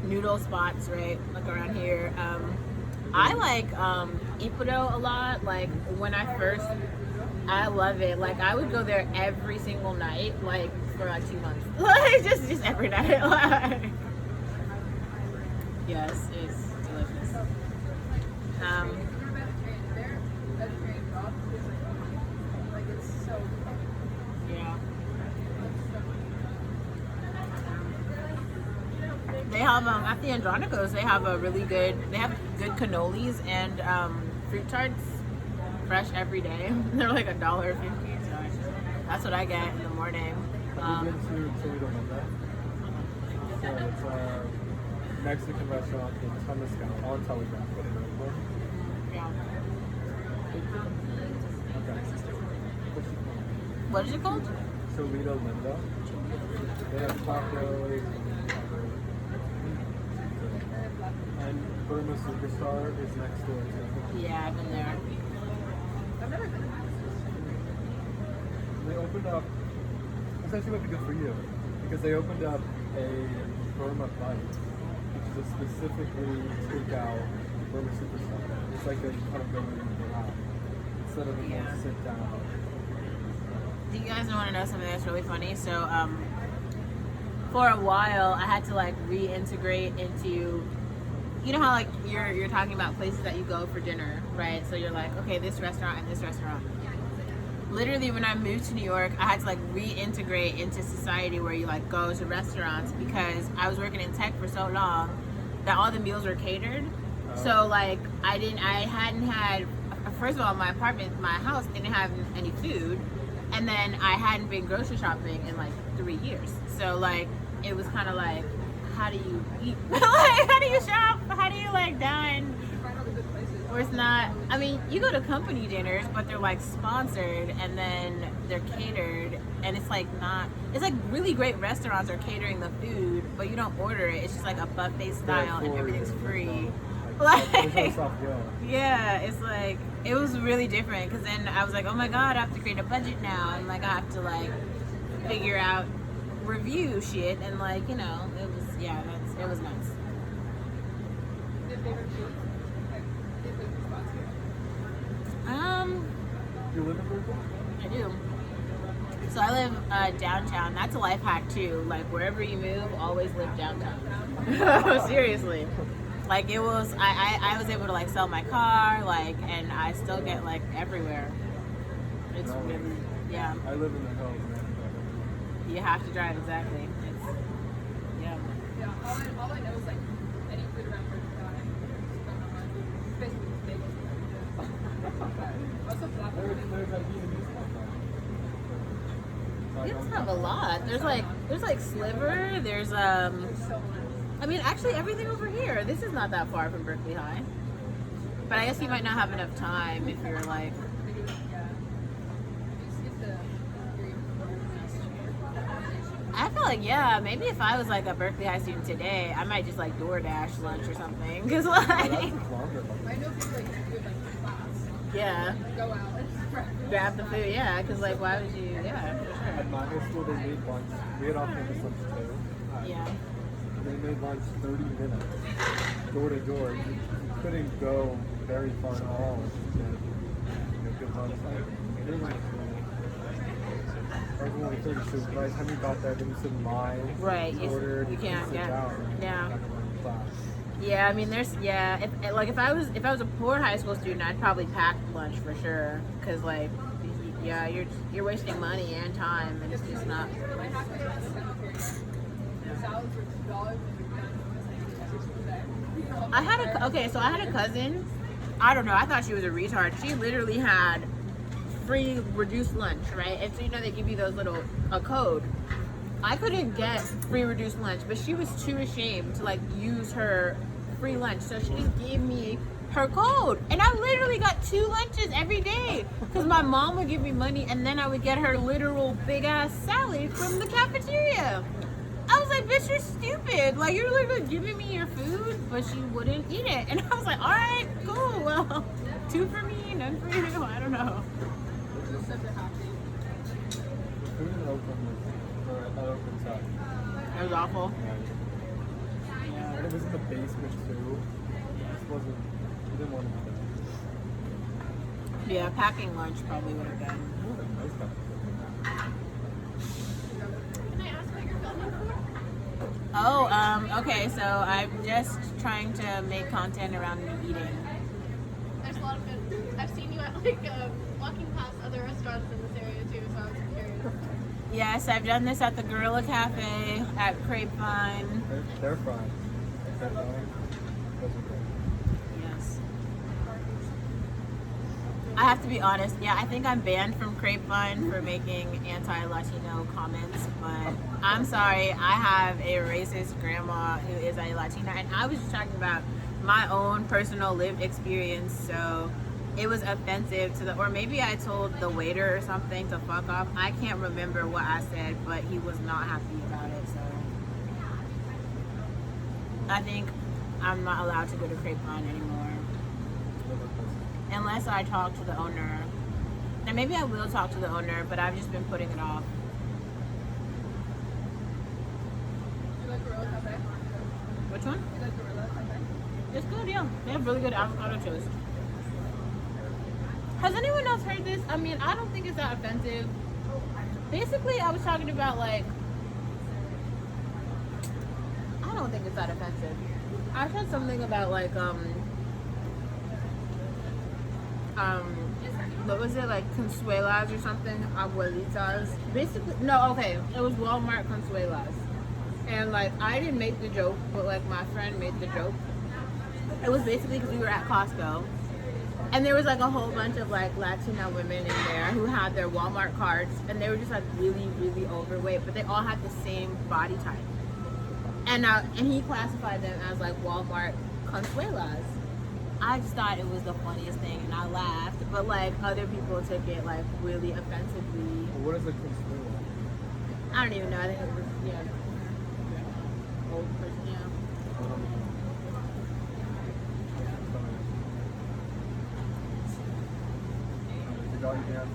noodle spots, right? Like around here. I like Ippudo a lot. Like when I love it. Like I would go there every single night, like for like 2 months. Like just every night. Like yes, it's delicious. Yeah. They have at the Andronicos. They have good cannolis and fruit tarts, fresh every day. They're like $1.50. So that's what I get in the morning. Have you been to Toledo Monday? So it's a Mexican restaurant in Temescal on Telegraph. Yeah. Okay. What is it called? Toledo Linda. They have tacos. And Burma Superstar is next door too. Yeah, I've been there. I've never been. They opened up, this actually might be good for you, because they opened up a Burma Bite, which is a specifically takeout Burma Superstar. It's like they kind of go in and go out, instead of a more sit down. Do you guys want to know something that's really funny? So, for a while, I had to like reintegrate into, you know how like you're talking about places that you go for dinner, right? So you're like, okay, this restaurant and this restaurant. Literally, when I moved to New York, I had to like reintegrate into society where you like go to restaurants, because I was working in tech for so long that all the meals were catered. So like first of all, my house didn't have any food, and then I hadn't been grocery shopping in like 3 years. So like it was kind of like, how do you eat? Like, how do you shop? How do you like dine? Or it's not, I mean, you go to company dinners, but they're like sponsored and then they're catered, and it's like really great restaurants are catering the food, but you don't order it. It's just like a buffet style and everything's free. Like, yeah, it's like, it was really different, because then I was like, oh my god, I have to create a budget now, and like I have to like figure out review shit, and like, you know, it was it was nuts. Your favorite food? Like, your favorite spots here? You live in Brooklyn? I do. So I live downtown. That's a life hack too. Like wherever you move, always live downtown. Seriously. Like it was, I was able to like sell my car, like, and I still get like everywhere. It's really, yeah. I live in the hills, man. You have to drive, exactly. It's, yeah. Yeah, all I know is like any food around here is basically just bagels. Also flat There's that Vietnamese one. We just have a lot. There's like Sliver. There's so I mean, actually everything over here. This is not that far from Berkeley High. But I guess you might not have enough time if you're like. I feel like, yeah, maybe if I was like a Berkeley High student today, I might just like DoorDash lunch or something. Because like, I know people like do it like class. yeah, Go out and grab the food, yeah. Because like, why would you, yeah, for At my high school, they made lunch. We had off-campus lunch too. sure. Yeah. They made lunch 30 minutes, door to door. You couldn't go very far at all to get good lunch. Like, they were like, everyone was 30, so by the time you got there, then you sit in line, Right, you you- ordered, you can't sit get- down, yeah. and you got to class. Yeah, I mean, there's if I was a poor high school student, I'd probably pack lunch for sure, cause like, yeah, you're wasting money and time, and it's just not. my half day was salads were $2 and I had a cousin. I don't know. I thought she was a retard. She literally had free reduced lunch, right? And so you know they give you those little a code. I couldn't get free reduced lunch, but she was too ashamed to like use her free lunch, so she just gave me her code, and I literally got 2 lunches every day because my mom would give me money, and then I would get her literal big ass salad from the cafeteria. I was like, bitch, you're stupid. Like, you're literally giving me your food, but she wouldn't eat it. And I was like, all right, cool. Well, 2 for me, none for you. I don't know. such a happy. Food in Oakland was, or at Oakland side. It was awful. And it was in the basement too. It just wasn't, we didn't want to be there. Yeah, packing lunch probably would have been. It was a nice guy. Can I ask what you're filming for? Oh, okay, so I'm just trying to make content around me eating. There's a lot of good. I've seen you at like walking past other restaurants in this area too, so I was curious. Yes, I've done this at the Gorilla Cafe, at Grapevine. They're fine. They're fine. Those are good. Yes. I have to be honest, yeah, I think I'm banned from Grapevine for making anti-Latino comments, but I'm sorry, I have a racist grandma who is a Latina, and I was just talking about my own personal lived experience, so it was offensive to the, or maybe I told the waiter or something to fuck off. I can't remember what I said, but he was not happy about it, so I think I'm not allowed to go to Grapevine anymore. Unless I talk to the owner. And maybe I will talk to the owner, but I've just been putting it off. You like Gorilla Cafe? Which one? You like Gorilla Cafe? It's good, yeah. They have really good avocado toast. Has anyone else heard this? I mean, I don't think it's that offensive. Basically, I was talking about like, I don't think it's that offensive. I said something about like, what was it, like Consuelas or something, abuelitas. Basically, no, okay, it was Walmart Consuelas. And like, I didn't make the joke, but like my friend made the joke. It was basically because we were at Costco, and there was like a whole bunch of like Latina women in there who had their Walmart cards, and they were just like really, really overweight, but they all had the same body type. And he classified them as like Walmart Consuelas. I just thought it was the funniest thing, and I laughed. But like other people took it like really offensively. Well, what is a consumer? I don't even know. I think it was old person. Yeah. The dog you have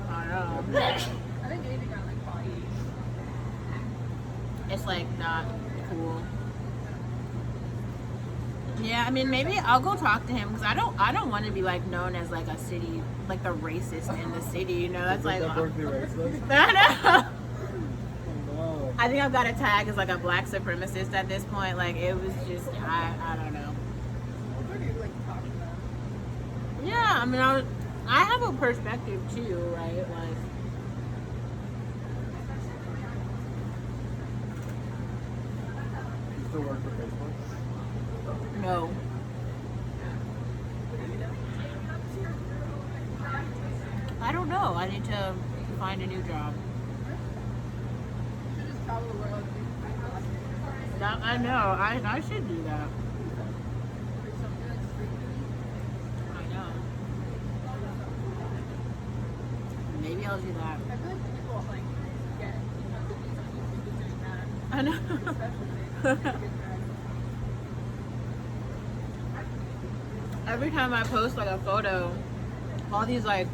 I don't know. I think anything around like it's like not cool. Yeah, I mean, maybe I'll go talk to him because I don't want to be like known as like a city, like the racist in the city. You know, that's like. That Berkeley racist. I know. No. I think I've got a tag as like a black supremacist at this point. Like it was just I don't know. What do you like to talk about? Yeah, I mean I have a perspective too, right? Like You still work for Facebook? no. I don't know. I need to find a new job. You should just travel the world. That, I know. I should do that. Do something like street food. I know. Maybe I'll do that. I feel like people like get the views on YouTube just doing that. I know. Especially if they get Every time I post like a photo, all these like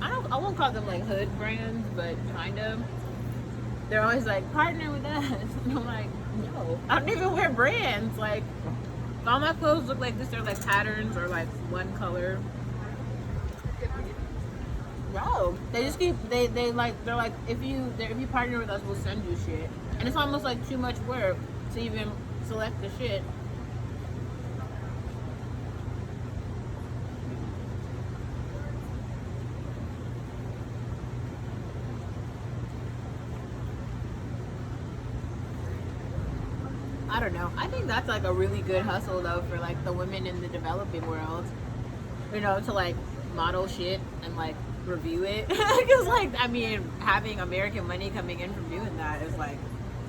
I won't call them like hood brands, but kind of. They're always like partner with us, and I'm like, no, I don't even wear brands. Like all my clothes look like this. They're like patterns or like one color. No, they just keep they're like if you partner with us, we'll send you shit, and it's almost like too much work to even select the shit. I don't know. I think that's like a really good hustle though for like the women in the developing world. You know, to like model shit and like review it. Because like I mean, having American money coming in from doing that is like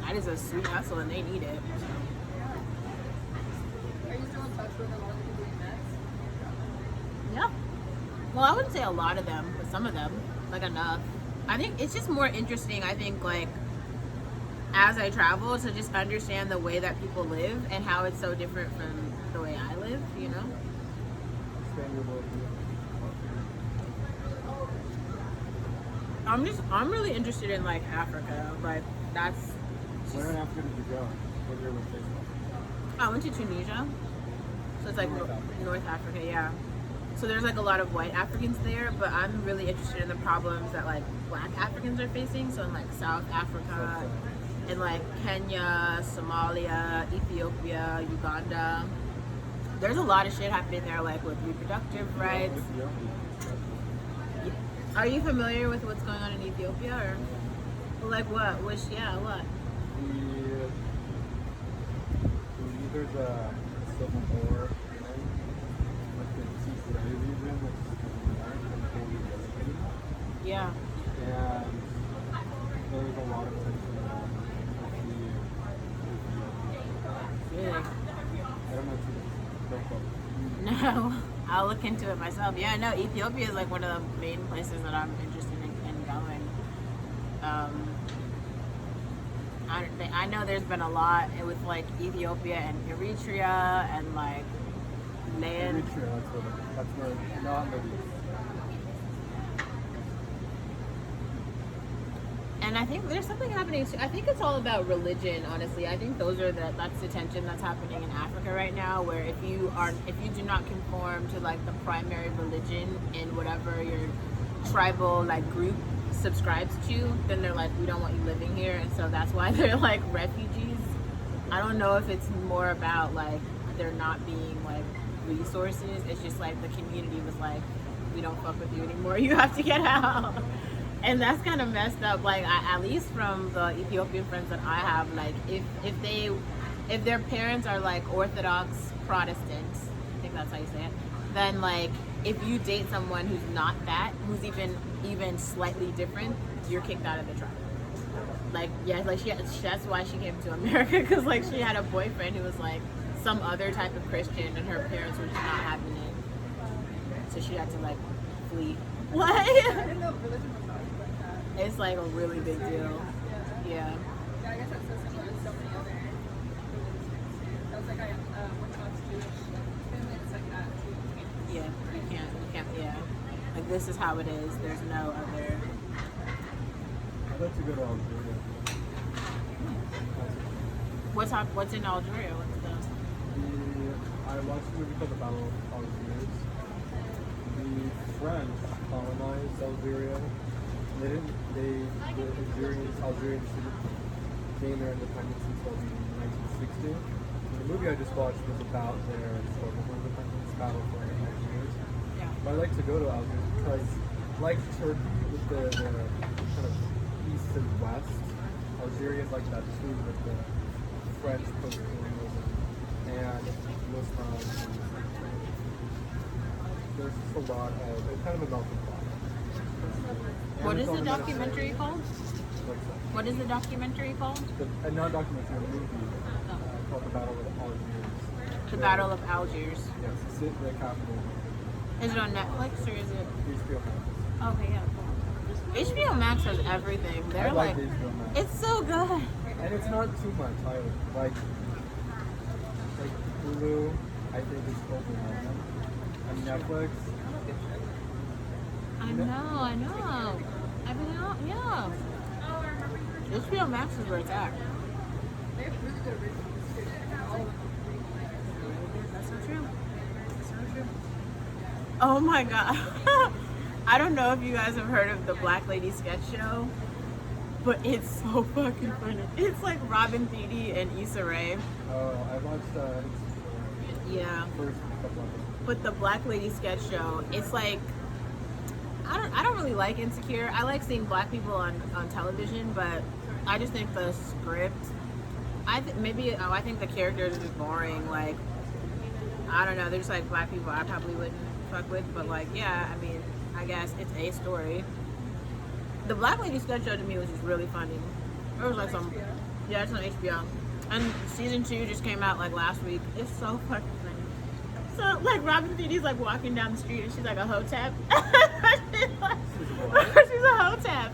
that is a sweet hustle and they need it. So. Are you still in touch with a lot of the people you met? Yeah. Well, I wouldn't say a lot of them, but some of them, like enough. I think it's just more interesting. I think like as I travel to just understand the way that people live and how it's so different from the way I live, you know? I'm really interested in like Africa. Like that's Where in Africa did you go? When you were with Facebook? I went to Tunisia. So it's like North Africa. North Africa, yeah. So there's like a lot of white Africans there, but I'm really interested in the problems that like black Africans are facing. So in like South Africa, in like Kenya, Somalia, Ethiopia, Uganda. There's a lot of shit happening there, like with reproductive rights. Are you familiar with what's going on in Ethiopia, or like what? Which what? Either the civil war, like the Tigray region, which is kind of completely devastated. Yeah. And there's a lot of tension around Really? I don't know if you know. No, I'll look into it myself. Yeah, no, Ethiopia is like one of the main places that I'm interested in going. I know there's been a lot with like Ethiopia and Eritrea and like land. Eritrea, that's where not Libya. And I think there's something happening too. I think it's all about religion, honestly. I think that's the tension that's happening in Africa right now, where if you do not conform to like the primary religion in whatever your tribal like group subscribes to, then they're like, we don't want you living here, and so that's why they're like refugees. I don't know if it's more about like there not being like resources. It's just like the community was like, we don't fuck with you anymore. You have to get out. And that's kind of messed up. Like at least from the Ethiopian friends that I have, like if their parents are like Orthodox Protestants, I think that's how you say it, then like if you date someone who's not that, who's even slightly different, you're kicked out of the tribe. Like yeah, like that's why she came to America, because like she had a boyfriend who was like some other type of Christian, and her parents were just not having it, so she had to like flee. What? I didn't know religion was always like that. It's like a really big deal. Yeah. Yeah, I guess that's so similar to so many other religions too. That was like Orthodox Jewish family. It's like that too. Yeah. You can't. Yeah. Like this is how it is. There's no other. I'd like to go to Algeria. What's in Algeria? What's the? I watched a movie called The Battle of Algiers. The French colonized Algeria. Algerians didn't gain their independence until the 1960s. And the movie I just watched was about their struggle for independence, battle for Algiers. Yeah. But I like to go to Algiers because, like Turkey, with the kind of east and west, Algeria is like that too, with the French post-colonialism and Muslims. There's just a lot of, it's kind of a melting pot. What is the documentary called? What's that? What is the documentary called? A non-documentary movie called The Battle of Algiers. The Battle of Algiers. Yes, it's in the capital. Is it on Netflix or is it? HBO Max. Okay, yeah. Cool. HBO Max has everything. They're I like like, HBO Max. it's so good. And it's not too much either. Like Hulu, I think is overwhelming. And Netflix, I know. I mean, yeah. HBO Max is where it's at. They have really good originals too. All of them. That's so true. That's so true. Oh my god. I don't know if you guys have heard of the Black Lady Sketch Show, but it's so fucking funny. It's like Robin Thede and Issa Rae. I watched Yeah. first couple of them. But the Black Lady Sketch Show, it's like I don't really like Insecure. I like seeing black people on television, but I just think the script, I think the characters are just boring. Like, I don't know, they're just like black people I probably wouldn't fuck with, but like, yeah, I mean, I guess it's a story. The Black Lady Sketch Show to me was just really funny. It was like yeah, it's on HBO. And season 2 just came out like last week. It's so fucking funny. So like Robin Thede's like walking down the street and she's like a hotep. She's a hotep.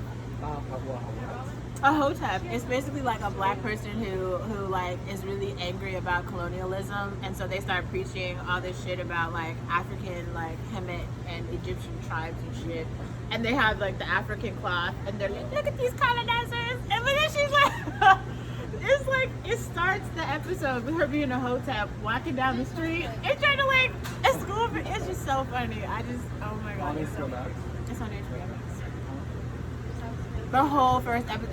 A hotep. It's basically like a black person who like is really angry about colonialism, and so they start preaching all this shit about like African like Hemet and Egyptian tribes and shit. And they have like the African cloth, and they're like, look at these colonizers, and then she's like. It's like, it starts the episode with her being a hotep, walking down the street, and trying to like, escort. It's just so funny. Oh my god. It's on HBO Max. The whole first episode.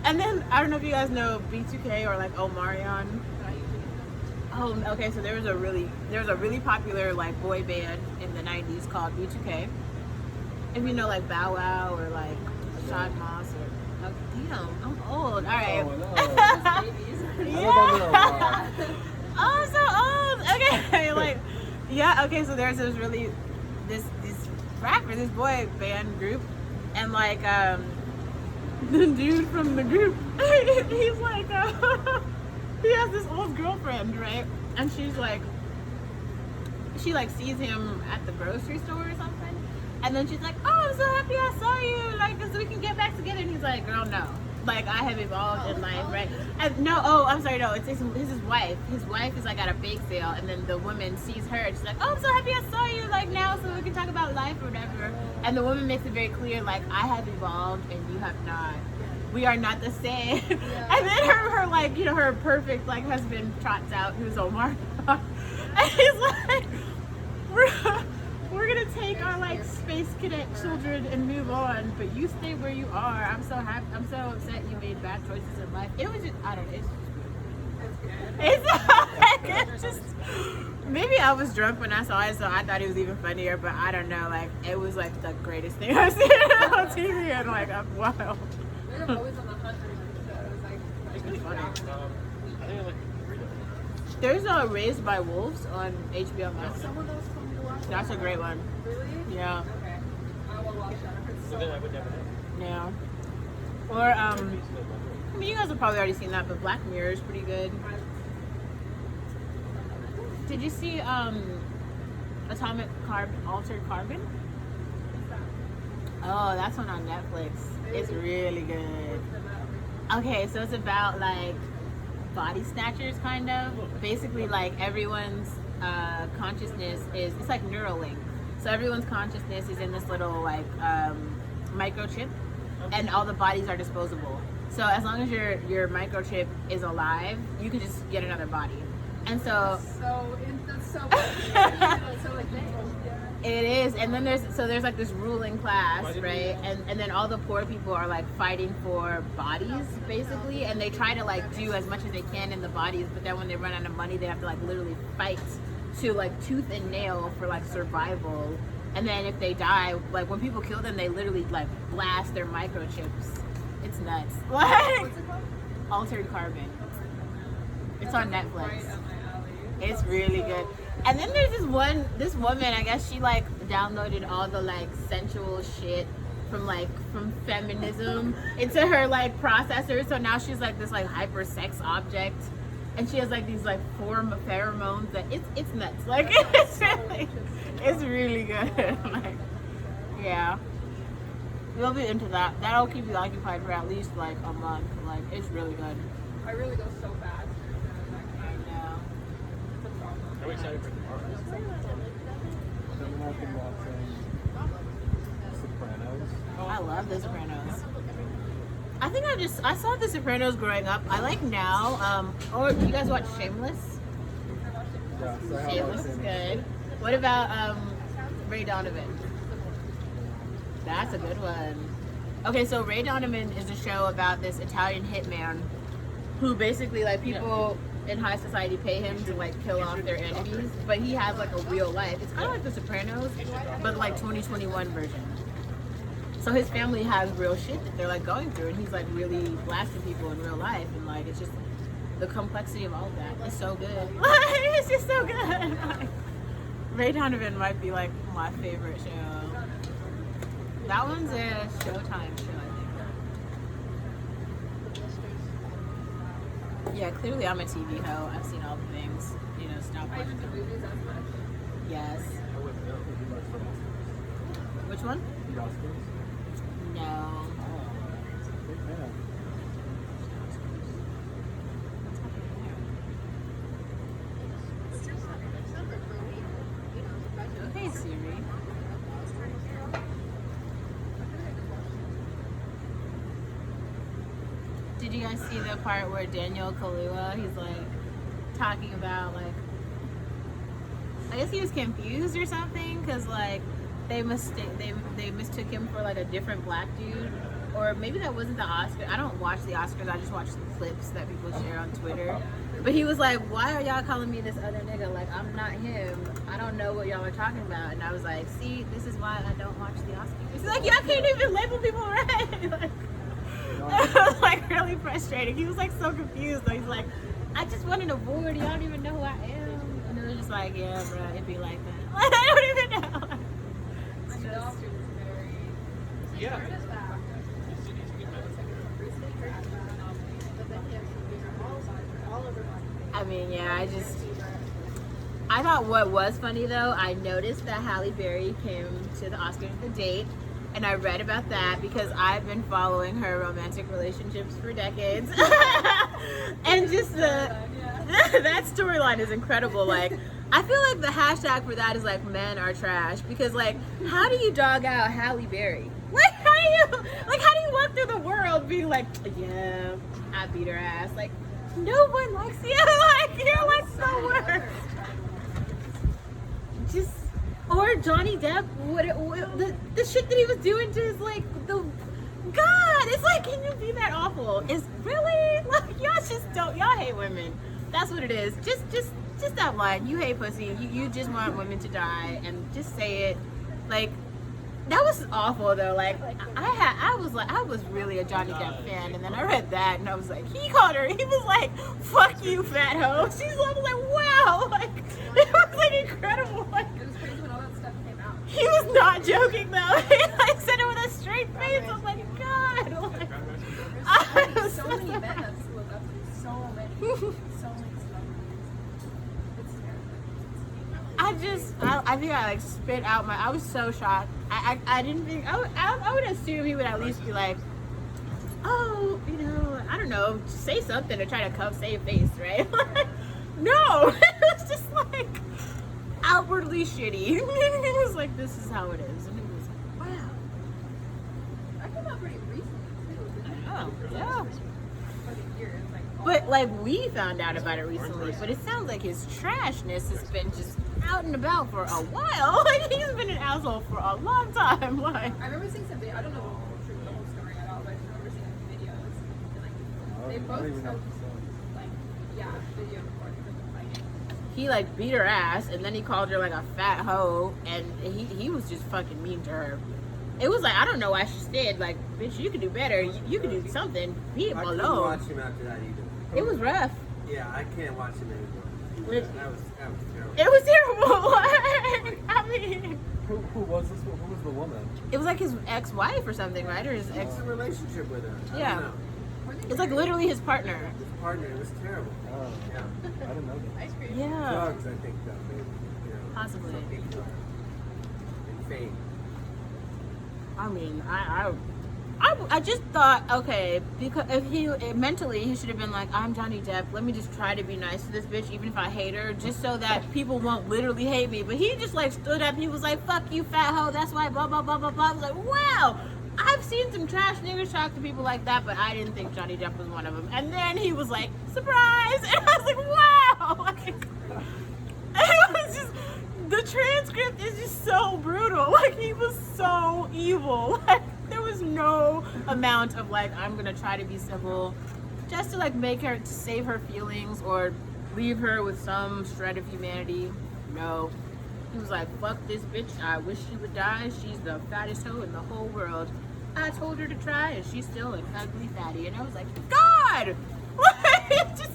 And then, I don't know if you guys know B2K or like Omarion. Oh, okay, so there was a really popular like boy band in the 90s called B2K. If you know like Bow Wow or like Shad Moss or damn, I'm old. All right. Oh, no. Yeah. Oh, I'm so old. Okay, like, yeah. Okay, so there's this rapper, this boy band group, and like the dude from the group, he's like he has this old girlfriend, right? And she sees him at the grocery store or something. And then she's like, oh, I'm so happy I saw you, like, so we can get back together. And he's like, girl, no. Like, I have evolved in life, right? And no, I'm sorry, no, it's his wife. His wife is, like, at a bake sale, and then the woman sees her, and she's like, oh, I'm so happy I saw you, like, now, so we can talk about life or whatever. And the woman makes it very clear, like, I have evolved, and you have not. We are not the same. Yeah. And then her, like, you know, her perfect, like, husband trots out, who's Omar. And he's like, we're gonna take our like space cadet children and move on, but you stay where you are. I'm so happy. I'm so upset you made bad choices in life. It was just, I don't know. It's just maybe I was drunk when I saw it, so I thought it was even funnier. But I don't know. Like, it was like the greatest thing I've seen on TV, and like, I'm wild. They're always on the hunt for shows. It's funny. There's Raised by Wolves on HBO Max. Someone else told me to watch That's a great one. Really? Yeah. Okay. I will watch that. It's so I would never know. Yeah. Or I mean, you guys have probably already seen that, but Black Mirror is pretty good. Did you see Altered Carbon? Oh, that's one on Netflix. It's really good. Okay, so it's about like body snatchers, kind of. Basically, like everyone's consciousness it's like Neuralink. So everyone's consciousness is in this little like microchip, and all the bodies are disposable. So as long as your microchip is alive, you can just get another body. And so That's so that's so like thankful. Yeah. it is, and then there's like this ruling class, right? And then all the poor people are like fighting for bodies, basically, and they try to like do as much as they can in the bodies, but then when they run out of money, they have to like literally fight to like tooth and nail for like survival. And then if they die, like when people kill them, they literally like blast their microchips. It's nuts. Like What's it called? Altered Carbon. It's on Netflix. Right up my alley. It's really good. And then there's this woman, I guess she like downloaded all the like sensual shit from feminism into her like processor. So now she's like this like hyper sex object. And she has like these like pheromones that it's nuts. Like it's really good. Like, yeah. You'll be into that. That'll keep you occupied for at least like a month. Like it's really good. I really go so fast. I know. I'm excited for tomorrow. I've been watching Sopranos. I love The Sopranos. I think I saw The Sopranos growing up. I like now. Or do you guys watch Shameless? Yeah, so I have Shameless is good. What about Ray Donovan? That's a good one. Okay, so Ray Donovan is a show about this Italian hitman who basically like people in high society pay him to like kill off their enemies, but he has like a real life. It's kind of like The Sopranos, but like 2021 version. So his family has real shit that they're like going through, and he's like really blasting people in real life, and like it's just the complexity of all of that is so good. It's just so good. Like, Ray Donovan might be like my favorite show. That one's a Showtime show, I think. Yeah, clearly I'm a TV hoe. I've seen all the things. You know, stop I watching didn't do them. movies as much. Yes. I wouldn't know if you watched the Oscars. Which one? The Oscars? No. Big fan. Okay, Siri. Did you guys see the part where Daniel Kaluuya, he's like talking about like, I guess he was confused or something because like they mistook him for like a different black dude, or maybe that wasn't the Oscar. I don't watch the Oscars. I just watch the clips that people share on Twitter. But he was like, "Why are y'all calling me this other nigga? Like I'm not him. I don't know what y'all are talking about." And I was like, "See, this is why I don't watch the Oscars." He's like, "Y'all can't even label people right." Like, it was like really frustrating. He was like so confused though. He's like, "I just won an award. Y'all don't even know who I am." And it was just like, "Yeah, bro, it'd be like that." Like, I don't even know. I mean, the Oscars is very. Yeah. It's that. I mean, yeah, I thought what was funny though, I noticed that Halle Berry came to the Oscars with a date, and I read about that because I've been following her romantic relationships for decades. And just that storyline is incredible. Like, I feel like the hashtag for that is like men are trash, because like, how do you dog out Halle Berry? Like, how do you walk through the world being like, yeah, I beat her ass? Like, no one likes you. Like, you're like the worst. Just, or Johnny Depp, the shit that he was doing to his like God, it's like, can you be that awful? It's really like, y'all just don't, y'all hate women. That's what it is. Just stop lying. You hate pussy. You just want women to die, and just say it. Like, that was awful though. Like, I was really a Johnny Depp fan, and then I read that, and I was like, he called her. He was like, "Fuck you, fat hoe." She's like, wow, like it was like incredible. Like, It was crazy when all that stuff came out. he was not joking though. He like said it with a straight face. I was like, God. Like, I was So many men that look up to so many celebrities. It's terrible. I think I like spit out I was so shocked. I didn't think, I would assume he would at least be like, oh, you know, I don't know, say something to try to save face, right? No, it was just like outwardly shitty. He was like, this is how it is. And it was like, wow. That came out pretty recently too, didn't it? I Yeah. For the years, like, But like we found out about it recently, but it sounds like his trashness has been just out and about for a while. Like he's been an asshole for a long time. Like I remember seeing some video. I don't know the whole story at all, but I just remember seeing videos. And, like, they I both don't even know took, what to say. like, yeah, video recordings of them fighting. he like beat her ass, and then he called her like a fat hoe, and he was just fucking mean to her. It was like I don't know why she stayed. Like bitch, you could do better. You could do something. Leave him I couldn't alone. watch him after that either. It was rough. Yeah, I can't watch him anymore. Which- That was terrible. It was terrible. Like, I mean, Who was this? Who was the woman? it was like his ex-wife or something, right? Or his ex. What's the relationship with her? I Yeah. don't know. Were they It's like married? literally his partner. His partner, it was terrible. Oh, Yeah. I didn't know that. Ice cream. Yeah. Drugs, I think, though. Maybe, you know, Possibly. some people are. And fame. I mean, I just thought, okay, because if he mentally he should have been like, I'm Johnny Depp. Let me just try to be nice to this bitch, even if I hate her, just so that people won't literally hate me. But he just like stood up. He was like, "Fuck you, fat hoe. That's why." Blah blah blah blah blah. I was like, wow. I've seen some trash niggas talk to people like that, but I didn't think Johnny Depp was one of them. And then he was like, surprise, and I was like, wow. Like, it was just. The transcript is just so brutal. Like he was so evil. Like there was no amount of like I'm gonna try to be civil, just to like make her to save her feelings or leave her with some shred of humanity. No, he was like fuck this bitch. I wish she would die. She's the fattest hoe in the whole world. I told her to try, and she's still an ugly fatty. And I was like, God, like, just.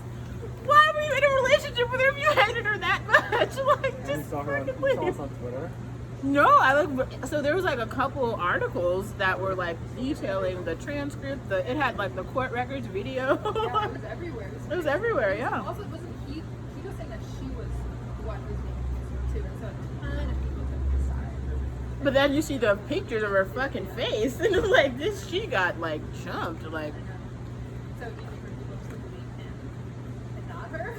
Why were you in a relationship with her if you hated her that much? Like, And just you saw her on, fucking you saw leave. us on Twitter. No, I like. So there was like a couple articles that were like detailing the transcript. It had like the court records video. Yeah, it was everywhere. It was everywhere, yeah. Also, wasn't he was saying that she was what was being accused of too, and so a ton of people took his side. But then you see the pictures of her fucking face, and it was like this. She got like chumped. Like So easy for people to believe him and not her.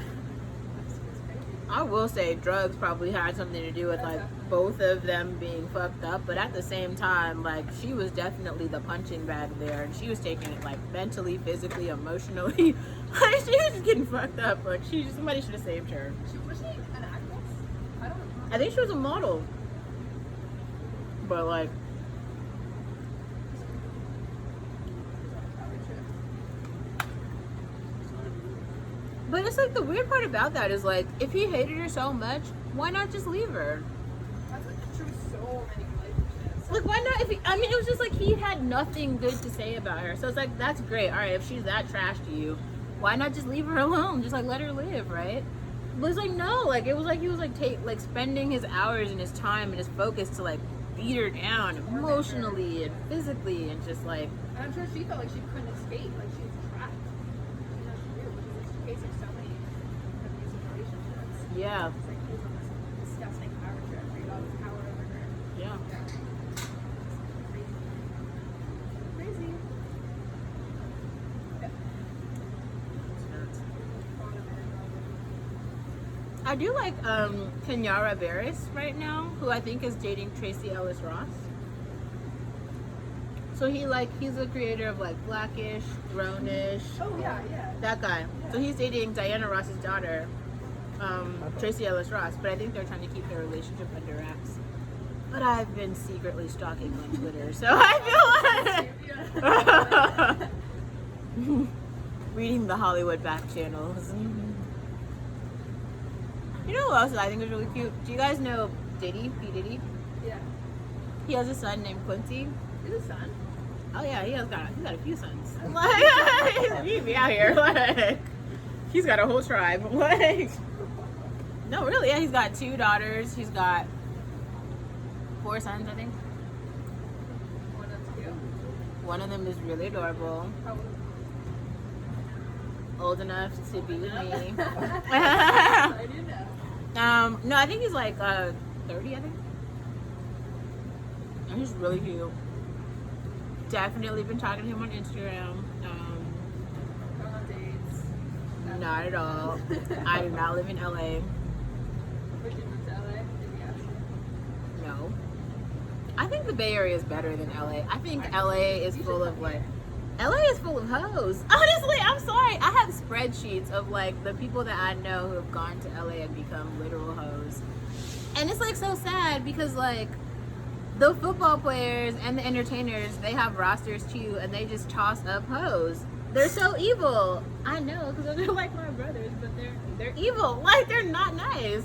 That's crazy. I will say, drugs probably had something to do with like both of them being fucked up. But at the same time, like she was definitely the punching bag there, and she was taking it like mentally, physically, emotionally. Like she was just getting fucked up. Like somebody should have saved her. Was she an actress? I don't remember. I think she was a model. But like, but it's like the weird part about that is like, if he hated her so much, why not just leave her? That's like true so many relationships. Like, why not? I mean, it was just like he had nothing good to say about her. So it's like, that's great. All right, if she's that trash to you, why not just leave her alone? Just like let her live, right? But it's like no, like it was like he was like spending his hours and his time and his focus to like beat her down emotionally and physically and just like. And I'm sure she felt like she couldn't escape, like she was trapped. You know, she knew because she's facing so many abusive relationships. Yeah. It's like he was on this disgusting power trip where he had all this power over her. Yeah. Crazy. Crazy. Yeah. I do like Kenyara Barris right now, who I think is dating Tracy Ellis Ross. So he's the creator of like Blackish, Throne-ish, Oh yeah, yeah. that guy. So he's dating Diana Ross's daughter, Tracy Ellis Ross. But I think they're trying to keep their relationship under wraps. But I've been secretly stalking on Twitter, so I feel like reading the Hollywood back channels. You know who else I think is really cute? Do you guys know Diddy? P. Diddy? Yeah. He has a son named Quincy. He's a son. Oh yeah, he's got a few sons. Like he be out here like he's got a whole tribe. Like no, really, yeah, he's got 2 daughters. He's got 4 sons, I think. One of two. One of them is really adorable, How old enough to be with me. I do know. No, I think he's like 30, I think. And he's really cute. Definitely been talking to him on Instagram. Go on dates. Not at all. I do not live in LA. Would you move to LA? Did he ask you? No. I think the Bay Area is better than LA. I think LA is full of like LA is full of hoes. Honestly, I'm sorry. I have spreadsheets of like the people that I know who have gone to LA and become literal hoes. And it's like so sad because like the football players and the entertainers, they have rosters too, and they just toss up hoes. They're so evil. I know, because they're like my brothers, but they're evil. Like they're not nice.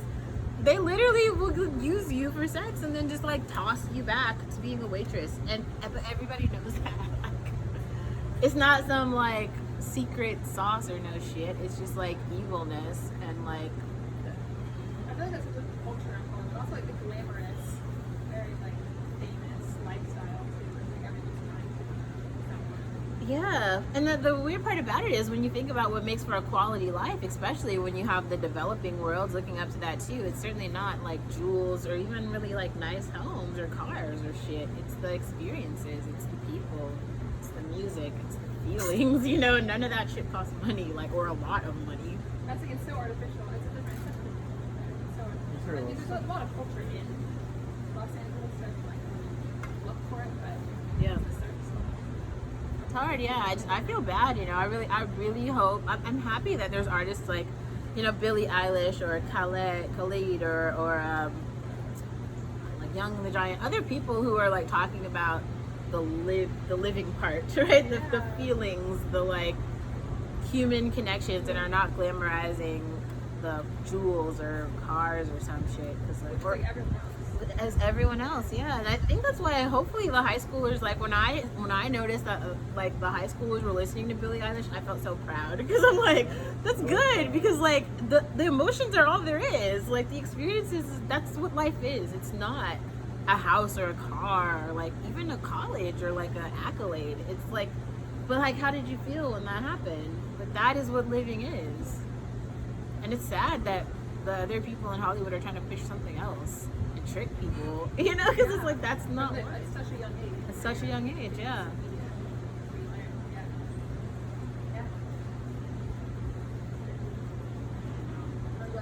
They literally will use you for sex and then just like toss you back to being a waitress. And but everybody knows that. Like, it's not some like secret sauce or no shit. It's just like evilness and like. I feel like that's such a culture in Hollywood. Also, like the glamorous, very like famous lifestyle too. Like everything's trying to. Yeah, and the weird part about it is when you think about what makes for a quality life, especially when you have the developing worlds looking up to that too, it's certainly not like jewels or even really like nice homes or cars or shit. It's the experiences, it's the people, it's the music, it's the feelings, you know, none of that shit costs money, like, or a lot of money. That's like it's so artificial. It's a different sense of so Sure. I think there's a lot of culture in Los Angeles that like look for it, but Yeah. it's so It's hard, yeah. I feel bad, you know. I really hope. I'm happy that there's artists like, you know, Billie Eilish or Khalid or like Young and the Giant. Other people who are like talking about the living part, right? The feelings, the like human connections, and are not glamorizing the jewels or cars or some shit. Because like, like everyone else. as everyone else, yeah. And I think that's why hopefully the high schoolers, like when I noticed that like the high schoolers were listening to Billie Eilish, I felt so proud because I'm like, that's good, because like the emotions are all there is, like the experiences, that's what life is. It's not a house or a car or like even a college or like an accolade. It's like, but like, how did you feel when that happened? But that is what living is. And it's sad that the other people in Hollywood are trying to push something else and trick people, you know, because it's like, that's not At what, such a young age. at such a young age, yeah.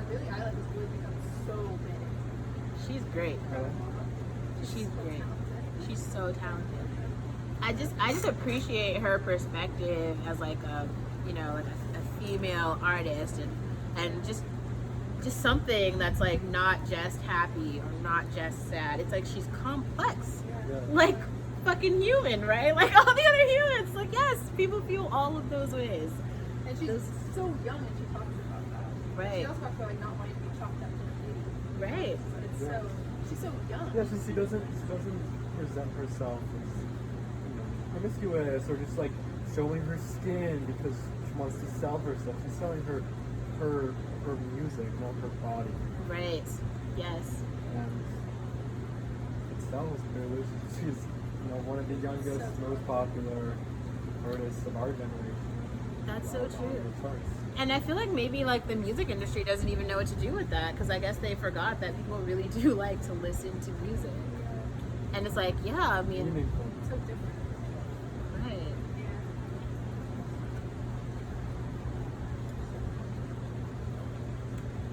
Billie Eilish has really become so big. She's great. She's great. She's so talented. I just appreciate her perspective as like a, you know, like a female artist, and just something that's like not just happy or not just sad. It's like she's complex, Yeah. like fucking human, right? Like all the other humans. Like, yes, people feel all of those ways. And she's so young and she talks about that. Right. She also talks about like not wanting to be chalked up to a baby. Right. But it's Yeah. so she's so young. Yeah, so she doesn't present herself as, you know, promiscuous or just like showing her skin because she wants to sell herself. She's selling her music, not her body. Right. Yes. And it sells clearly. She's, you know, one of the youngest, most popular artists of our generation. That's so On true. the charts. And I feel like maybe like the music industry doesn't even know what to do with that, because I guess they forgot that people really do like to listen to music. And it's like, yeah, I mean, Meaningful. So different. right.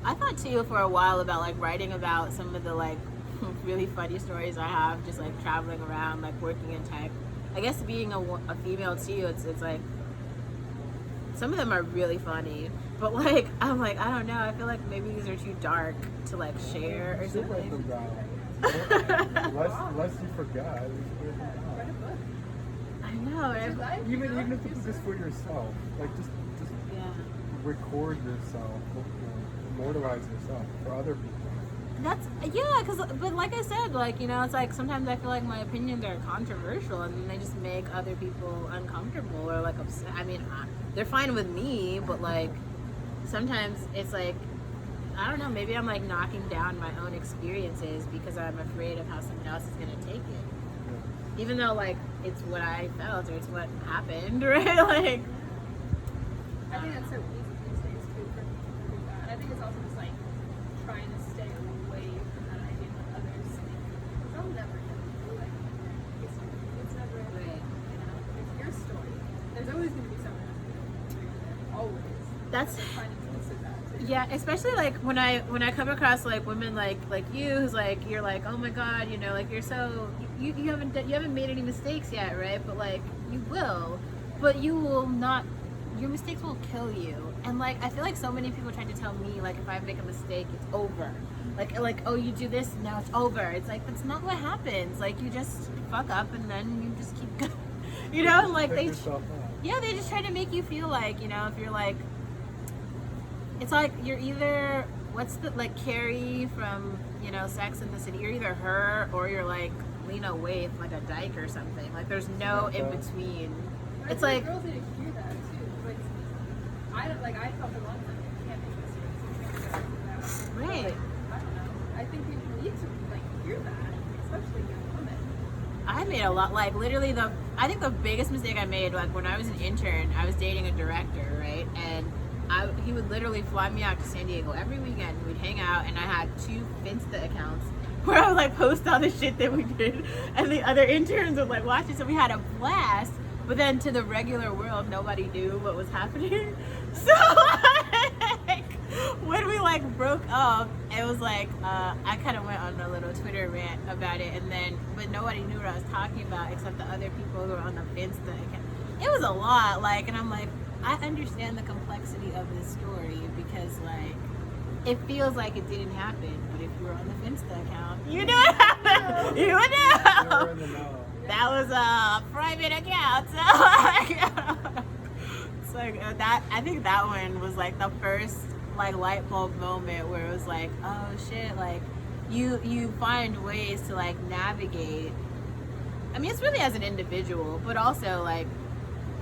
I thought too for a while about like writing about some of the like really funny stories I have just like traveling around, like working in tech. I guess being a female too, it's like some of them are really funny, but like I'm like, I don't know, I feel like maybe these are too dark to like share or You should write something. them down. Lest you forget. You should write them down. Write a book. I know, Because right? Even if it's just for yourself, like just Yeah. record yourself, you know, immortalize yourself for other people. That's, yeah, but like I said, like, you know, it's like sometimes I feel like my opinions are controversial and then they just make other people uncomfortable or like upset. I mean, they're fine with me, but like sometimes it's like, I don't know, maybe I'm like knocking down my own experiences because I'm afraid of how someone else is going to take it. Even though like it's what I felt or it's what happened, right? Like, I think that's so easy these days too for people to do that. And I think it's also just like trying to stay away from that idea of what others think. Because I'll never know. Like, it's never, Right. you know, it's your story. There's always going to be someone else who's going to agree with it. Always. that's, So trying to elicit that too. yeah, especially like when I come across like women like you who's like, you're like, oh my god, you know, like you're so you haven't made any mistakes yet, right? But like you will. but you will not. Your mistakes will kill you. And like I feel like so many people try to tell me like if I make a mistake, it's over. Like oh you do this now it's over. It's like that's not what happens. Like you just fuck up and then you just keep going. You know, like Pick they yourself up. yeah, they just try to make you feel like, you know, if you're like, it's like you're either, what's the, like Carrie from, you know, Sex and the City, you're either her or you're like Lena Waithe, like a dyke or something. Like there's no in between. But I It's feel like, girls need to hear that too. Like, I don't like. I felt a long time you can't make mistakes. You can't get out of that. right. Like, I don't know. I think people need to like hear that, especially young women. I made a lot, like literally I think the biggest mistake I made, like when I was an intern, I was dating a director, right? And he would literally fly me out to San Diego every weekend. We'd hang out, and I had 2 Finsta accounts where I would like post all the shit that we did, and the other interns would like watch it. So we had a blast. But then to the regular world, nobody knew what was happening. So like, when we like broke up, it was like I kind of went on a little Twitter rant about it, and then but nobody knew what I was talking about except the other people who were on the Finsta account. It was a lot, like, and I'm like, I understand the complexity of this story because like it feels like it didn't happen, but if you were on the Finsta account, you knew it happened. You would know. You're in the know. That was a private account, so it's like that. I think that one was like the first like light bulb moment where it was like, oh shit, like you find ways to like navigate. I mean, it's really as an individual, but also like,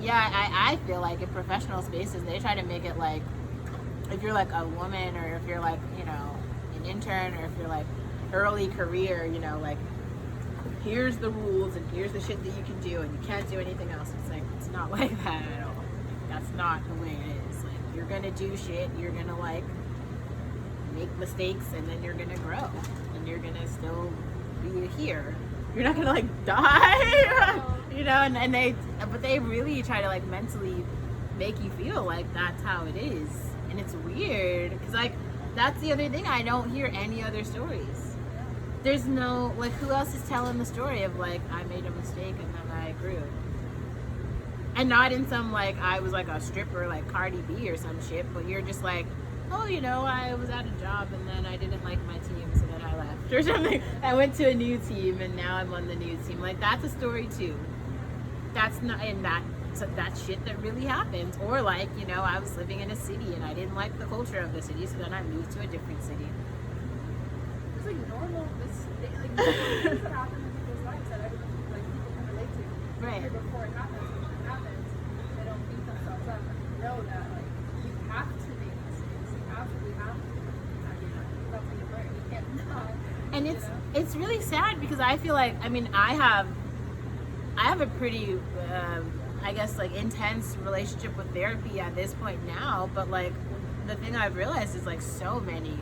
yeah, I feel like in professional spaces they try to make it like if you're like a woman or if you're like, you know, an intern or if you're like early career, you know, like here's the rules and here's the shit that you can do and you can't do anything else. It's like, it's not like that at all. That's not the way it is. Like, you're gonna do shit, you're gonna like make mistakes, and then you're gonna grow and you're gonna still be here. You're not gonna like die. You know, but they really try to like mentally make you feel like that's how it is. And it's weird because like that's the other thing, I don't hear any other stories. There's no, like, who else is telling the story of, like, I made a mistake and then I grew? And not in some, like, I was, like, a stripper, like Cardi B or some shit, but you're just like, oh, you know, I was at a job and then I didn't like my team, so then I left or something. I went to a new team and now I'm on the new team. Like, that's a story, too. That's not, and that's shit that really happens. Or, like, you know, I was living in a city and I didn't like the culture of the city, so then I moved to a different city. It's like normal things that happen in people's lives that like people can relate to. Right. Before it happens, when it happens, they don't beat themselves up and know that like you have to make mistakes. You absolutely have to. I mean, that's how you learn. You can't not. And it's really sad because I feel like, I mean, I have a pretty I guess like intense relationship with therapy at this point now, but like the thing I've realized is like so many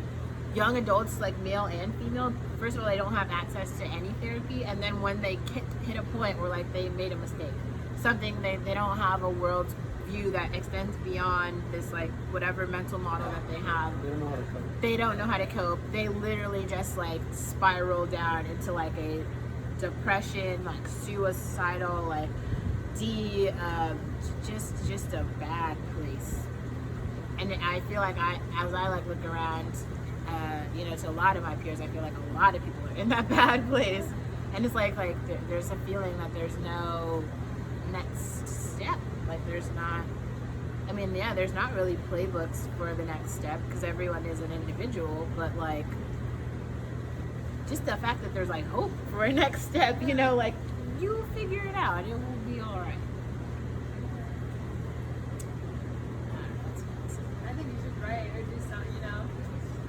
young adults, like male and female, first of all, they don't have access to any therapy, and then when they hit a point where like they made a mistake, something they don't have a world view that extends beyond this like whatever mental model that they have. They don't know how to cope. They don't know how to cope. They literally just like spiral down into like a depression, like suicidal, like just a bad place. And I feel like as I like look around, you know, to a lot of my peers, I feel like a lot of people are in that bad place, and it's like there's a feeling that there's no next step. Like there's not. I mean, yeah, there's not really playbooks for the next step because everyone is an individual, but like just the fact that there's like hope for a next step, you know, like you'll figure it out. It will be all right. I think you should write or do something, you know.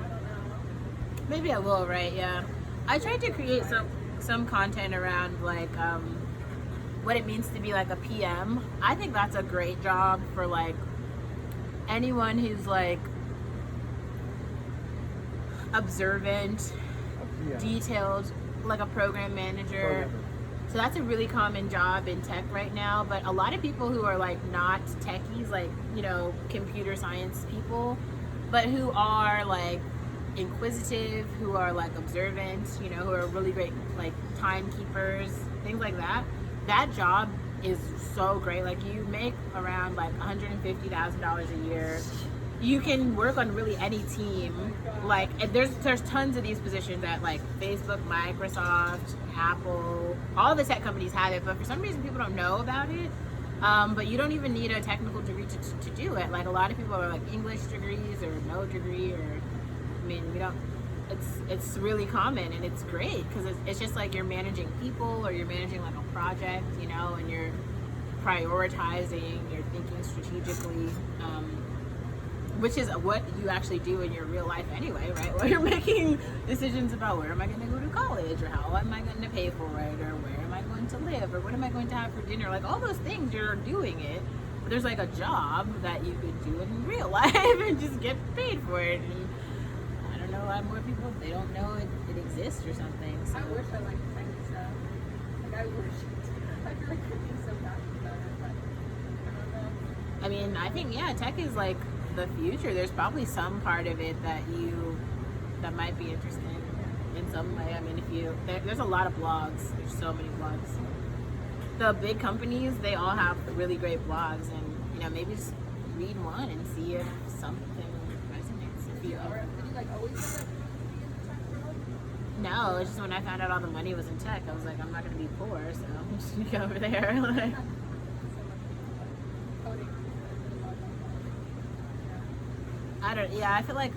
I don't know. Maybe I will, right? Yeah. I tried to create some content around like what it means to be like a PM. I think that's a great job for like anyone who's like observant, Yeah. detailed, like a program manager. So that's a really common job in tech right now, but a lot of people who are like not techies, like, you know, computer science people, but who are like inquisitive, who are like observant, you know, who are really great like timekeepers, things like that. That job is so great. Like you make around like $150,000 a year. You can work on really any team. Like, and there's tons of these positions at like Facebook, Microsoft, Apple. All the tech companies have it, but for some reason people don't know about it. But you don't even need a technical degree to do it. Like a lot of people are like English degrees or no degree, or I mean, we don't. It's really common, and it's great because it's just like you're managing people or you're managing like a project, you know, and you're prioritizing, you're thinking strategically. Which is what you actually do in your real life anyway, right? Well, you're making decisions about where am I going to go to college, or how am I going to pay for it, or where am I going to live, or what am I going to have for dinner. Like all those things, you're doing it. But there's like a job that you could do in real life and just get paid for it. And I don't know why more people, they don't know it exists or something. So. I wish I liked tech stuff. Like I wish. I feel like I'd be so passionate about it, but I don't know. I mean, I think, yeah, tech is like the future. There's probably some part of it that might be interesting in some way. I mean, there's a lot of blogs. There's so many blogs. The big companies, they all have really great blogs, and you know, maybe just read one and see if something resonates. If you Did you like always know that you in the tech world? No, it's just when I found out all the money was in tech, I was like, I'm not gonna be poor, so I'm just gonna go over there. Like, I feel like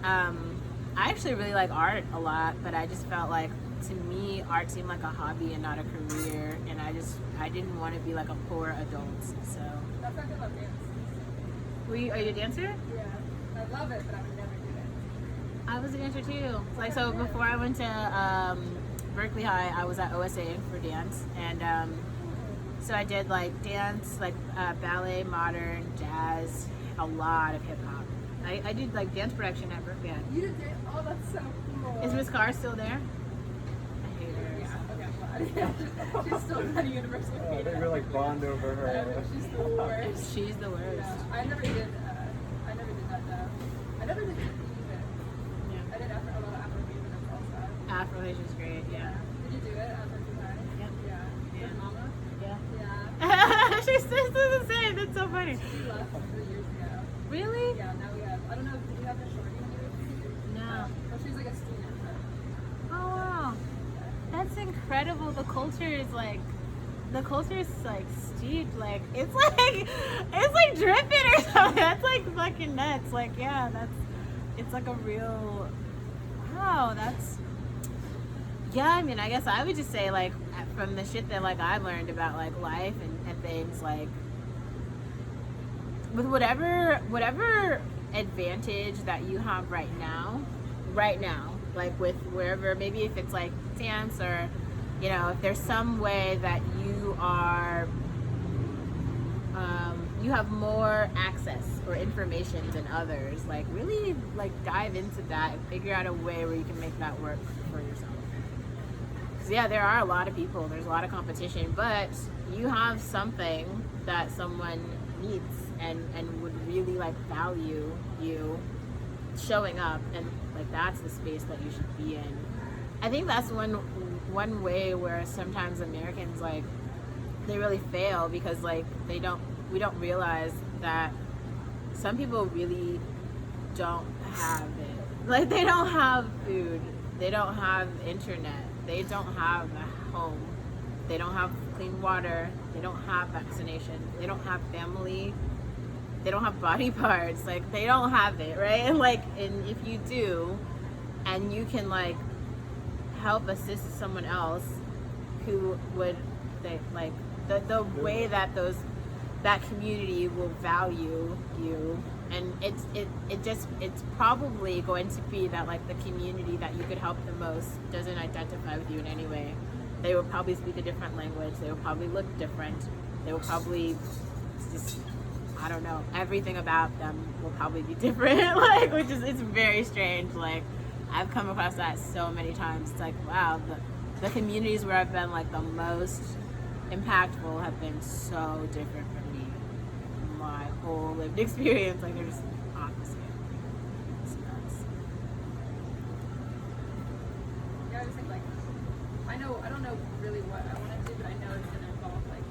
I actually really like art a lot, but I just felt like, to me, art seemed like a hobby and not a career, and I didn't want to be like a poor adult. So That's why I love dance. are you a dancer? Yeah, I love it, but I would never do it. I was a dancer too. Like, so before I went to Berkeley High, I was at OSA for dance, and so I did like dance, like ballet, modern, jazz, a lot of hip hop. I did like dance production at Berkeley High. You did dance? Oh, that's so cool. Is Miss Carr still there? I hate her. Yeah, okay, I'm glad. She's still at University of Oh, Phoenix. they were like bond over her. She's the worst. She's the worst. Yeah, I never did that though. I never did even. Yeah. I did a lot of Afrofusion and salsa. Afroasian's great, yeah. Did you do it at Berkeley High? Yep. Yeah. Yeah. With Mama? Yeah. Yeah. She still doesn't say it. That's so funny. She left 3 years ago. Really? Yeah, now we have, I don't know, did you have the shorty when you were No. Well, she's like a student, but Oh wow. That's incredible. The culture is like steeped. Like it's like dripping or something. That's like fucking nuts. Like yeah, it's like a real wow. That's yeah. I mean, I guess I would just say like from the shit that like I learned about like life and things, like with whatever advantage that you have right now, like with wherever, maybe if it's like dance, or you know, if there's some way that you are you have more access or information than others, like really like dive into that and figure out a way where you can make that work for yourself. Because yeah, there are a lot of people, there's a lot of competition, but you have something that someone needs and would really like value you showing up, and like that's the space that you should be in. I think that's one way where sometimes Americans like they really fail, because like we don't realize that some people really don't have it. Like they don't have food, they don't have internet, they don't have a home, they don't have clean water, they don't have vaccination, they don't have family, they don't have body parts, like they don't have it, right? And if you do, and you can like help assist someone else who would, they like the way that that community will value you, and it's probably going to be that like the community that you could help the most doesn't identify with you in any way. They will probably speak a different language, they will probably look different, they will probably just, I don't know, everything about them will probably be different. Like, which is, it's very strange. Like, I've come across that so many times. It's like, wow, the communities where I've been like the most impactful have been so different from me. My whole lived experience, like they're just opposite. It's nuts. yeah, I just think like I don't know really what I want to do, but I know it's gonna involve like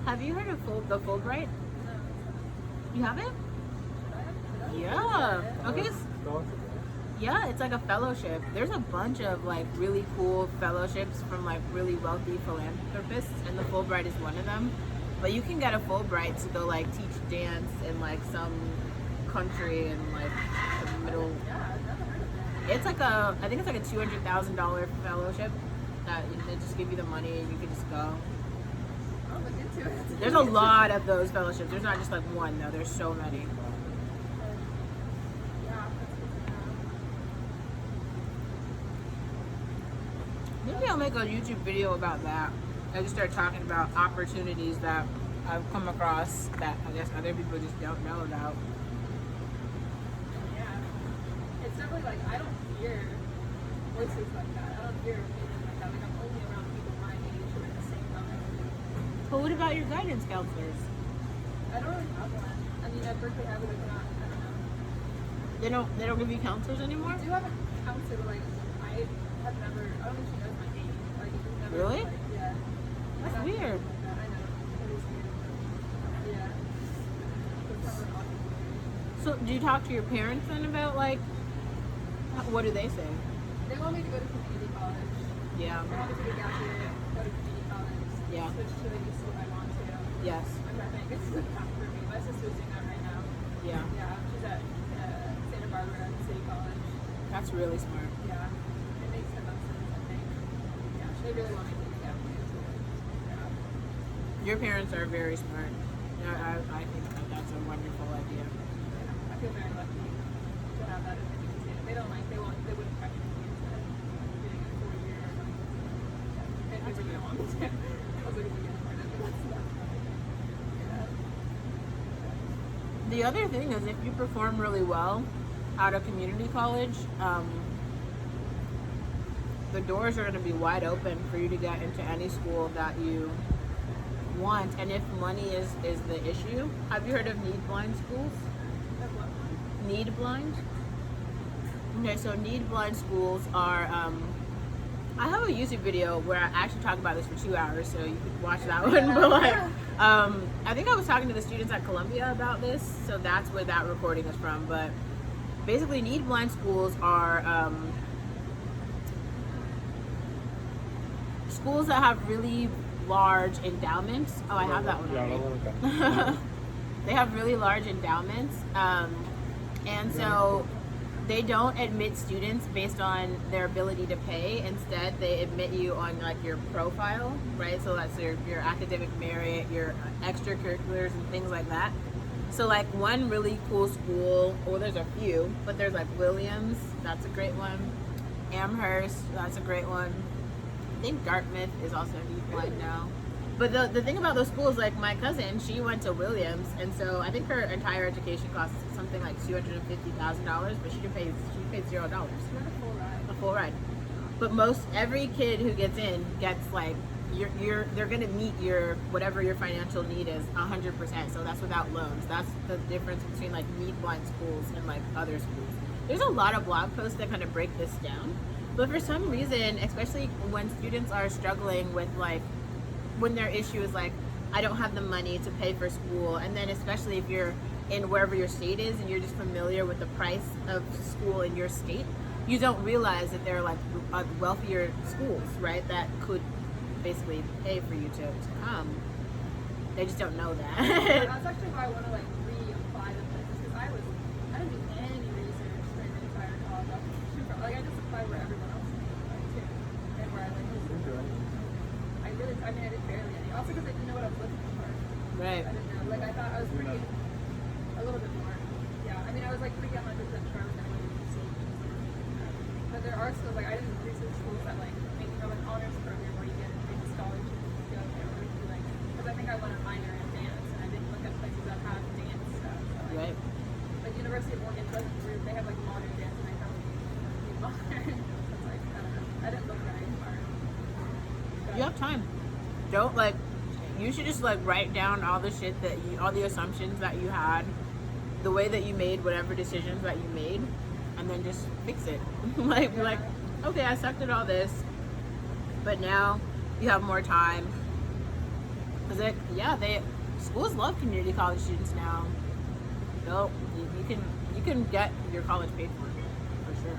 Have you heard of the Fulbright? No. You haven't? Should I? Yeah. Okay. Scholarship. Yeah, it's like a fellowship. There's a bunch of like really cool fellowships from like really wealthy philanthropists, and the Fulbright is one of them. But you can get a Fulbright to go like teach dance in like some country in like the middle. Yeah, I've never heard of it. It's like I think it's like a $200,000 fellowship that they just give you the money and you can just go. I'll look into it. There's a lot of those fellowships. There's not just like one though. There's so many. Yeah, that's good to know. Maybe I'll make a YouTube video about that. I just start talking about opportunities that I've come across that I guess other people just don't know about. Yeah. It's definitely like, I don't hear voices like that. I don't hear opinions like that. Like, I'm only around people my age who are in the same level. But what about your guidance counselors? I don't really have one. I mean, at Berkeley, I would not, I don't know. They don't give you counselors anymore? I do have a counselor, but like, I have never, I don't think she knows my name. Like, it's never, Really? Like, yeah. That's Exactly weird. like that. I know. It is weird. Yeah. It's never awesome. So do you talk to your parents then about like what do they say? They want me to go to community college. Yeah. They want me to take a gap year, go to community college. Yeah. Switch to the school I want to. Yes. Which I think is the path for me. My sister's doing that right now. Yeah. Yeah. She's at Santa Barbara City College. That's really smart. Yeah. It makes the most sense, I think. Yeah. They really want me to take a gap year too. Yeah. Your parents are very smart. Yeah, I think that's a wonderful idea. I feel very lucky to have that opinion too. They don't like, they wouldn't pressure me into getting a 4-year or something. If they really don't want me to. I was like, if we get part of it, that's not yeah. The other thing is if you perform really well out of community college, the doors are going to be wide open for you to get into any school that you want. And if money is the issue, have you heard of need blind schools? That's what one. Need blind? Okay, so need blind schools are I have a YouTube video where I actually talk about this for 2 hours, so you could watch that one. But like I think I was talking to the students at Columbia about this, so that's where that recording is from. But basically need blind schools are schools that have really large endowments. Oh, I have that one Yeah, already. okay. They have really large endowments, and so they don't admit students based on their ability to pay. Instead, they admit you on like your profile, right? So that's your academic merit, your extracurriculars, and things like that. So like one really cool school, well, there's a few, but there's like Williams, that's a great one. Amherst, that's a great one. I think Dartmouth is also need blind now. But the thing about those schools, like my cousin, she went to Williams, and so I think her entire education costs something like $250,000, but she paid $0. Not a full ride. A full ride. But every kid who gets in gets like they're gonna meet your whatever your financial need is 100%. So that's without loans. That's the difference between like need blind schools and like other schools. There's a lot of blog posts that kind of break this down, but for some reason, especially when students are struggling with like when their issue is like, I don't have the money to pay for school, and then especially if you're in wherever your state is and you're just familiar with the price of school in your state, you don't realize that there are like wealthier schools, right, that could basically pay for you to come. They just don't know that. That's actually why I want to like reapply to places, because I didn't do any research during the entire college application. Like I just applied where everyone else applied too, and where I like I mean I did barely any. Also because I didn't know what I was looking for. Right. I didn't know. Like I thought I was pretty a little bit more. Yeah. I mean I was like pretty 100% sure I was gonna go to UC. But there are schools like I didn't research schools that like maybe have an honors program where you get a big scholarship to go there, or you like because I think I want to minor in dance and I didn't look at places that have dance stuff. So, like, Right. Like University of Oregon doesn't group, they have like modern dance and I don't do modern. So it's like I don't know. I didn't look very far. But, You have time. Don't like. You should just like write down all the shit all the assumptions that you had, the way that you made whatever decisions that you made, and then just fix it. Like, be like, okay, I sucked at all this, but now you have more time. Because schools love community college students now. So you can get your college paid for sure.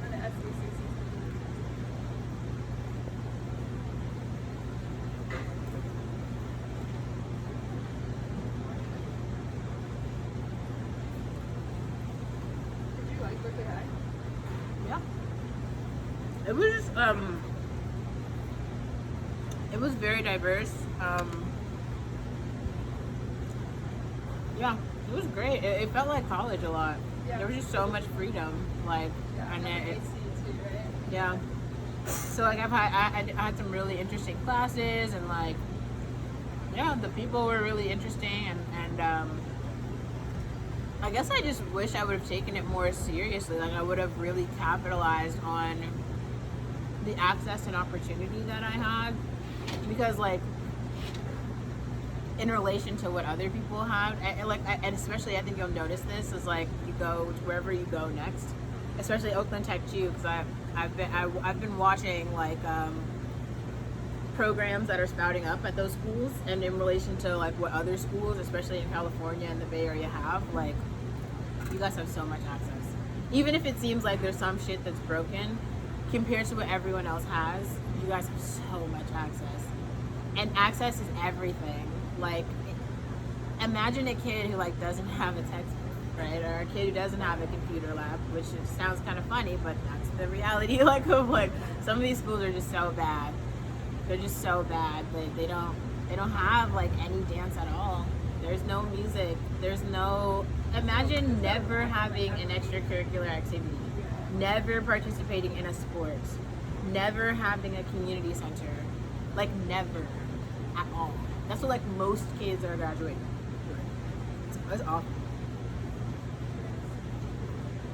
And the SBCC. Did you like Berkeley High? Yeah. It was just, it was very diverse. Yeah, it was great. It felt like college a lot. Yeah. There was just so much freedom, like, Yeah, and and it, AC too, right? yeah. So like I had some really interesting classes, and like, yeah, the people were really interesting, and I guess I just wish I would have taken it more seriously. Like I would have really capitalized on the access and opportunity that I had, because like in relation to what other people have, and especially I think you'll notice this is like you go to wherever you go next, especially Oakland Tech too, because I've been watching like programs that are spouting up at those schools, and in relation to like what other schools, especially in California and the Bay Area, have. Like, you guys have so much access, even if it seems like there's some shit that's broken compared to what everyone else has. You guys have so much access, and access is everything. Like, imagine a kid who like doesn't have a textbook, right, or a kid who doesn't have a computer lab, which sounds kind of funny, but that's the reality. Like, of like some of these schools are just so bad. They're just so bad. They don't have like any dance at all. There's no music. There's no. Imagine never having an extracurricular activity, never participating in a sport, never having a community center, like never at all. That's what like most kids are graduating. That's awful.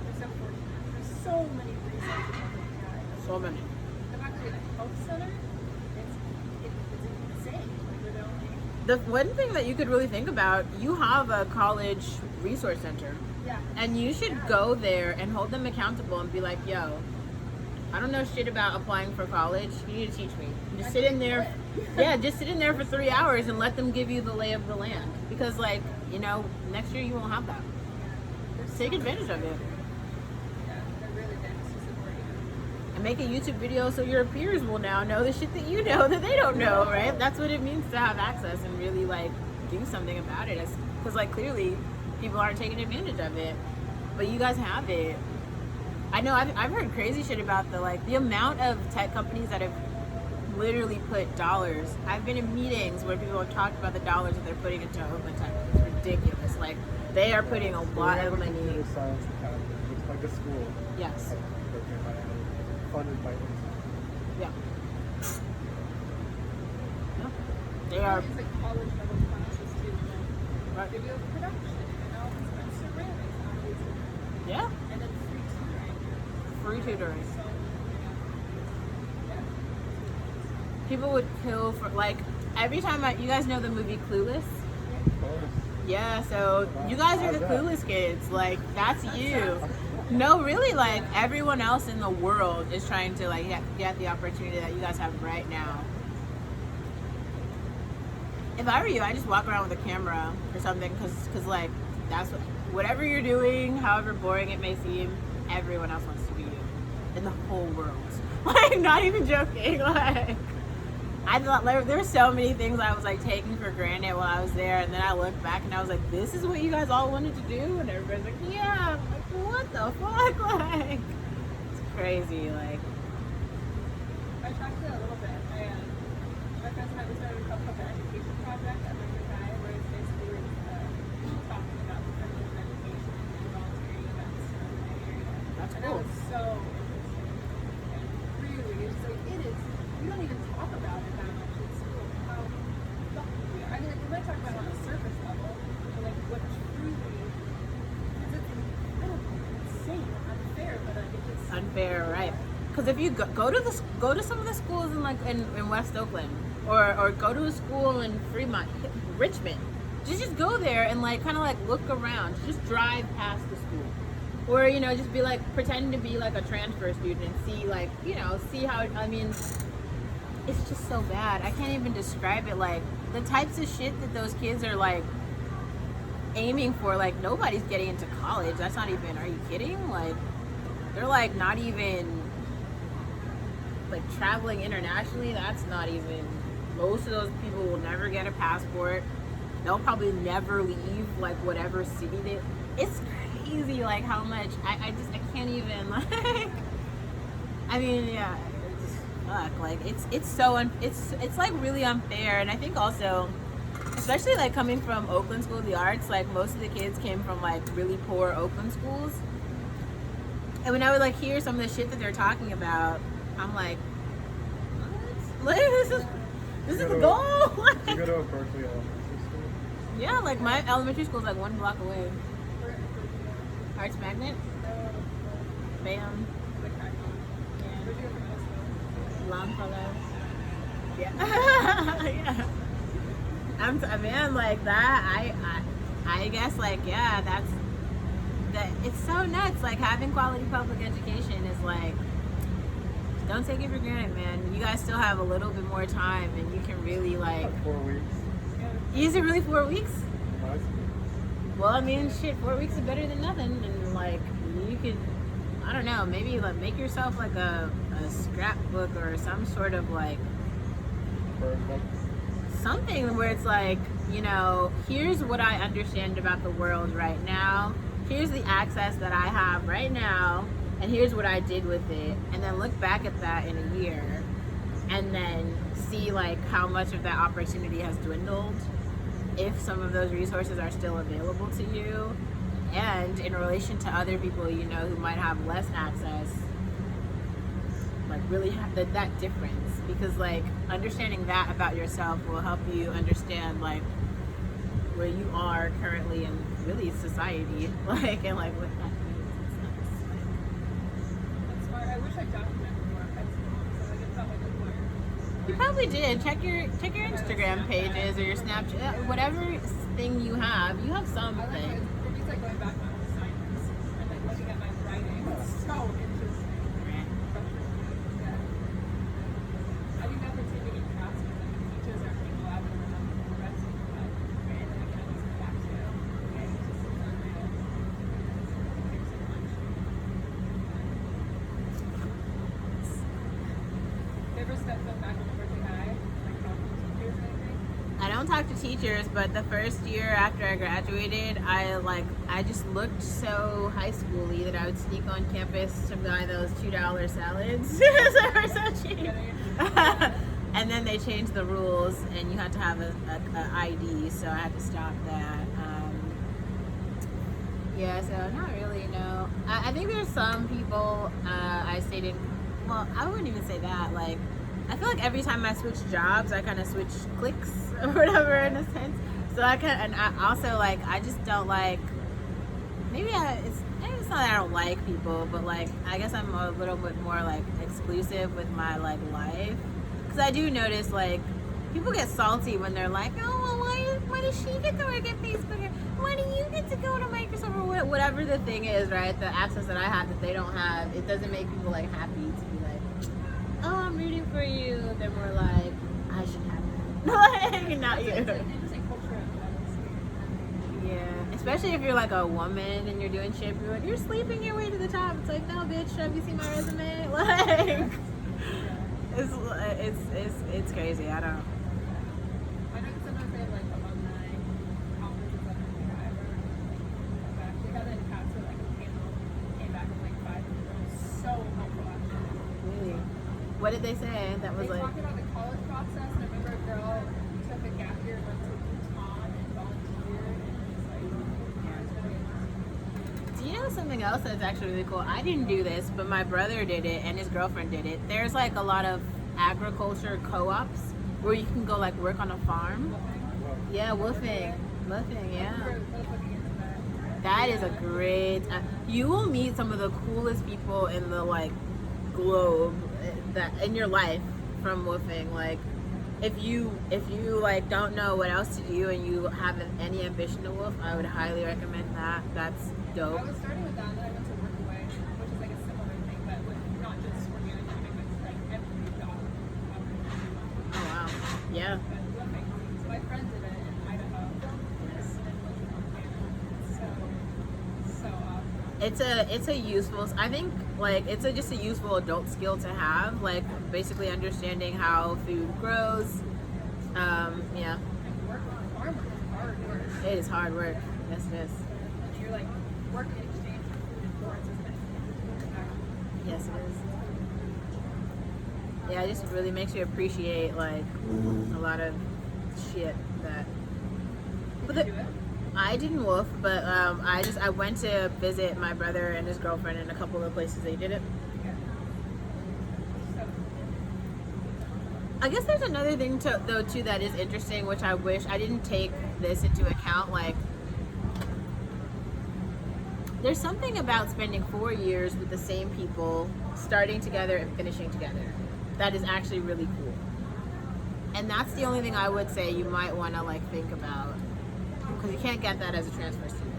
There's so fortunate. There's so many resources on the guy. So many. The fact that we have a health center, it's insane. Like, we're the only. The one thing that you could really think about, you have a college resource center. Yeah. And you should go there and hold them accountable and be like, yo, I don't know shit about applying for college. You need to teach me. Just sit in there. Yeah, just sit in there for 3 hours and let them give you the lay of the land. Because, like, you know, next year you won't have that. Take advantage of it. Yeah, they're really big to support you. And make a YouTube video so your peers will now know the shit that you know that they don't know, right? That's what it means to have access and really, like, do something about it. Because, like, clearly people aren't taking advantage of it. But you guys have it. I know I've heard crazy shit about the amount of tech companies that have literally put dollars. I've been in meetings where people have talked about the dollars that they're putting into Oakland Tech. It's ridiculous. Like, they are putting a lot of money. Computer Science Academy, it's like a school. Yes. Funded by Yeah. Yeah. They are. These like college level classes too, like Right. video production and all this kind of ceramics, obviously. Yeah. And then free tutoring. Free tutoring. So, yeah. People would kill for, like, every time you guys know the movie Clueless? Yeah, so you guys are the Clueless kids. Like, that's you. No, really, like, everyone else in the world is trying to, like, get the opportunity that you guys have right now. If I were you, I'd just walk around with a camera or something, because like, that's whatever you're doing, however boring it may seem, everyone else wants to be you in the whole world. Like, not even joking. Like, I thought there were so many things I was like taking for granted while I was there, and then I looked back and I was like, this is what you guys all wanted to do? And everybody's like, yeah. I'm like, what the fuck? Like, it's crazy. Like, I tracked it a little bit. My friends and I, we started a couple of education project at Berkeley High, where it's basically talking about the principles of education and volunteering events in the area. That's and cool. That was so interesting. And really, it's just like, it is, we don't even talk about it that much in school. How fucked we are. I mean, like, we might talk about it on a surface level, but like, what truly, because it's incredible, insane, unfair, but it's just unfair, right? Because if you go to some of the schools in West Oakland, or go to a school in Fremont, Richmond, just go there and like kind of like look around. Just drive past the school. Or, you know, just be like, pretend to be like a transfer student and see, like, you know, see how, I mean, it's just so bad. I can't even describe it. Like, the types of shit that those kids are, like, aiming for, like, nobody's getting into college. That's not even, are you kidding? Like, they're, like, not even, like, traveling internationally. That's not even, most of those people will never get a passport. They'll probably never leave, like, whatever city they, it's crazy, like, how much, I can't even, like, I mean, yeah, it's, fuck, like, it's so, it's, like, really unfair. And I think also, especially, like, coming from Oakland School of the Arts, like, most of the kids came from, like, really poor Oakland schools. And when I would, like, hear some of the shit that they're talking about, I'm like, what? Like, this is the goal? You go to a Berkeley elementary school? Yeah, like, my elementary school's, like, 1 block away. Arts Magnet? Bam. Yeah. Longfellow. Yeah. Yeah. I mean, like, that, I guess, like, yeah, that it's so nuts. Like, having quality public education is, like, don't take it for granted, man. You guys still have a little bit more time, and you can really, like, About 4 weeks. is it really 4 weeks? Nice. Well, I mean, shit, 4 weeks is better than nothing. And, like, you could, I don't know, maybe, like, make yourself, like, a scrapbook or some sort of, like, Perfect. something where it's like, you know, here's what I understand about the world right now. Here's the access that I have right now. And here's what I did with it. And then look back at that in a year. And then see, like, how much of that opportunity has dwindled. If some of those resources are still available to you. And in relation to other people, you know, who might have less access. Like, really have that difference. Because, like, understanding that about yourself will help you understand, like, where you are currently in really society. Like, and, like, what that means. It's nuts. Like, That's smart. I wish I documented more of high school, so I could probably learn. you probably did. Check your Instagram pages or your Snapchat, whatever thing you have. You have I like something. it. For me, it's like going back to my assignments and like looking at my writing. It's so interesting. Yeah. I think that's what's taking in class because like the teachers are people I would remember from the rest of the life. Right? And then I can listen back to. Okay, it's just so unreal. Thanks so much. You ever step back in the birthday high? Like talking to teachers or anything? I don't talk to teachers, but the first year after I graduated, I just looked so high schooly that I would sneak on campus to buy those $2 salads. They were so cheap. And then they changed the rules, and you had to have a ID, so I had to stop that. Yeah, so not really, no. I think there's some people I stayed in, well, I wouldn't even say that. Like, I feel like every time I switch jobs, I kind of switch cliques or whatever in a sense. So and I also, like, I just don't like, maybe it's not that I don't like people, but, like, I guess I'm a little bit more, like, exclusive with my, like, life. Because I do notice, like, people get salty when they're like, oh, well, why does she get to work at Facebook? Or why do you get to go to Microsoft? Or whatever the thing is, right? The access that I have that they don't have, it doesn't make people, like, happy to be like, oh, I'm rooting for you. They're more like, I should have that. Like, not you. It's an interesting culture that I see. Yeah, especially if you're like a woman and you're doing shit, you're like, you're sleeping your way to the top. It's like, no, bitch, have you seen my resume? Like, it's crazy. I don't. I know sometimes they have like alumni conferences and everything. I ever went back. They had it in Casper, like a panel, came back in like 5 years. It was so helpful actually. Really? What did they say? That was They like. talked about the college process, and I remember a girl who took a gap year and went to Bhutan and volunteered, and it was like, yeah, it's really interesting. Do you know something else that's actually really cool? I didn't do this, but my brother did it and his girlfriend did it. There's like a lot of agriculture co-ops where you can go like work on a farm. Yeah, woofing, yeah. I was looking into that. That is a great. You will meet some of the coolest people in the like globe that in your life from woofing. Like, if you like don't know what else to do and you have any ambition to woof, I would highly recommend that. That's dope. I was starting with that, and then I went to it's a useful. I think like it's just a useful adult skill to have. Like basically understanding how food grows. Yeah, And work on a farm is hard work. it is hard work. Yes, it is. And you're like working in exchange for food and forest is kind of Yes, it is. Yeah, it just really makes you appreciate like a lot of shit that. But do it. I didn't wolf, but I went to visit my brother and his girlfriend in a couple of places they did it. So I guess there's another thing though too that is interesting, which I wish I didn't take this into account. Like, there's something about spending 4 years with the same people, starting together and finishing together, that is actually really cool. And that's the only thing I would say you might want to like think about, because you can't get that as a transfer student.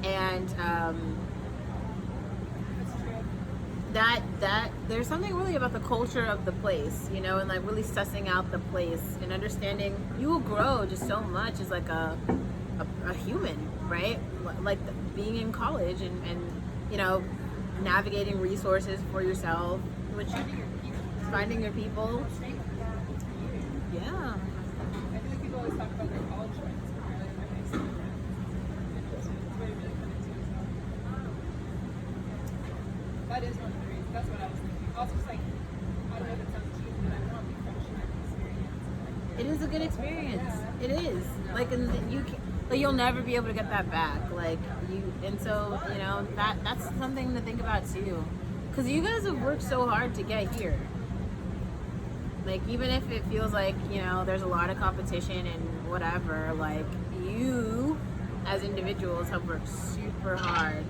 And that's true. that there's something really about the culture of the place, you know, and like really sussing out the place and understanding you will grow just so much as like a human, right? Like being in college and you know, navigating resources for yourself, which finding your people. Yeah. I feel like people always talk about their college friends, but really my high school friends. That's what it really comes into. That is one of the reasons. That's what I was thinking. Also, just like, I don't know if it sounds cheesy, but I want the friendship experience. It is a good experience. It is. Like, and you'll never be able to get that back. Like and so you know that's something to think about too, because you guys have worked so hard to get here. Like, even if it feels like, you know, there's a lot of competition and whatever, like, you as individuals have worked super hard.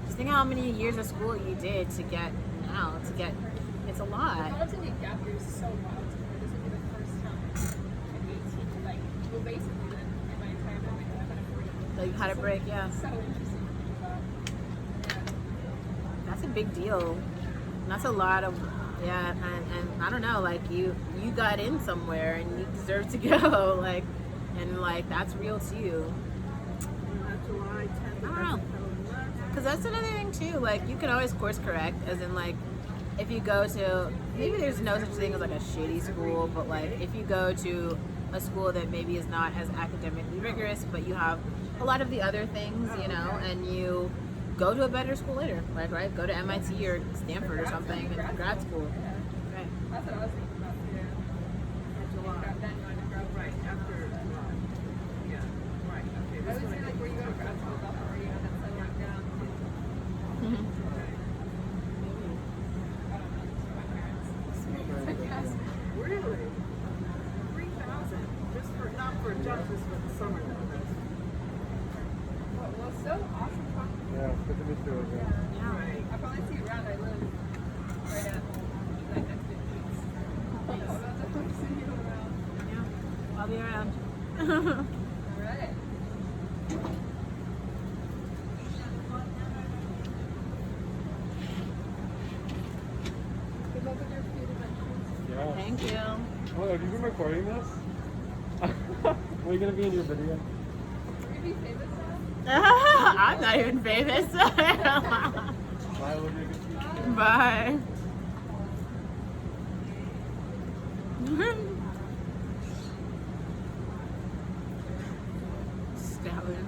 Just think how many years of school you did to get it's a lot. College and a gap year is so wild to me. This would be the first time at 18 to like, well, basically then in my entire life I've had a break. Like, had a break, yeah. So interesting to think about. Yeah. That's a big deal. That's a lot of, yeah, and I don't know, like, you got in somewhere and you deserve to go, like, and like, that's real too. July 10th. I don't know. Because that's another thing too, like, you can always course correct, as in like, if you go to, maybe there's no such thing as like a shitty school, but like, if you go to a school that maybe is not as academically rigorous, but you have a lot of the other things, you know, and you go to a better school later, like, right? Go to MIT or Stanford or something in grad school. Right. That's what I was thinking about too. July. Then you want to grad Right after July. Yeah. Right. Okay. I This would one say like where you go to grad school is also where you have that settling down too. Mhm. I don't know. Just my parents. Really? 3,000 just for not for jobs, just for the summer. Well, so awesome talking. Yeah, good to meet you again. Yeah. Right. I'll probably see you around. I live right at home, like next to Pete's. So I'll definitely see you around. Yeah. I'll be around. All right. Good luck with your food adventures. Yeah. Thank you. Oh, have you been recording this? Are you gonna be in your video? Will you be famous now? I'm not even famous. Bye, Olivia. Good to meet you. Bye. Stallion.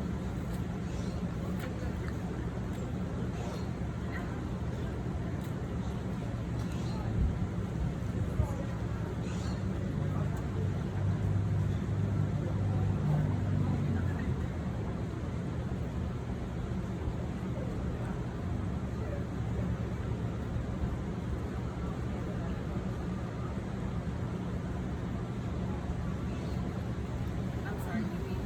I'm sorry, you mean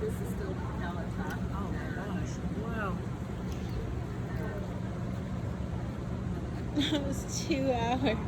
this is still the pallet top? Oh my gosh. Wow. That was 2 hours.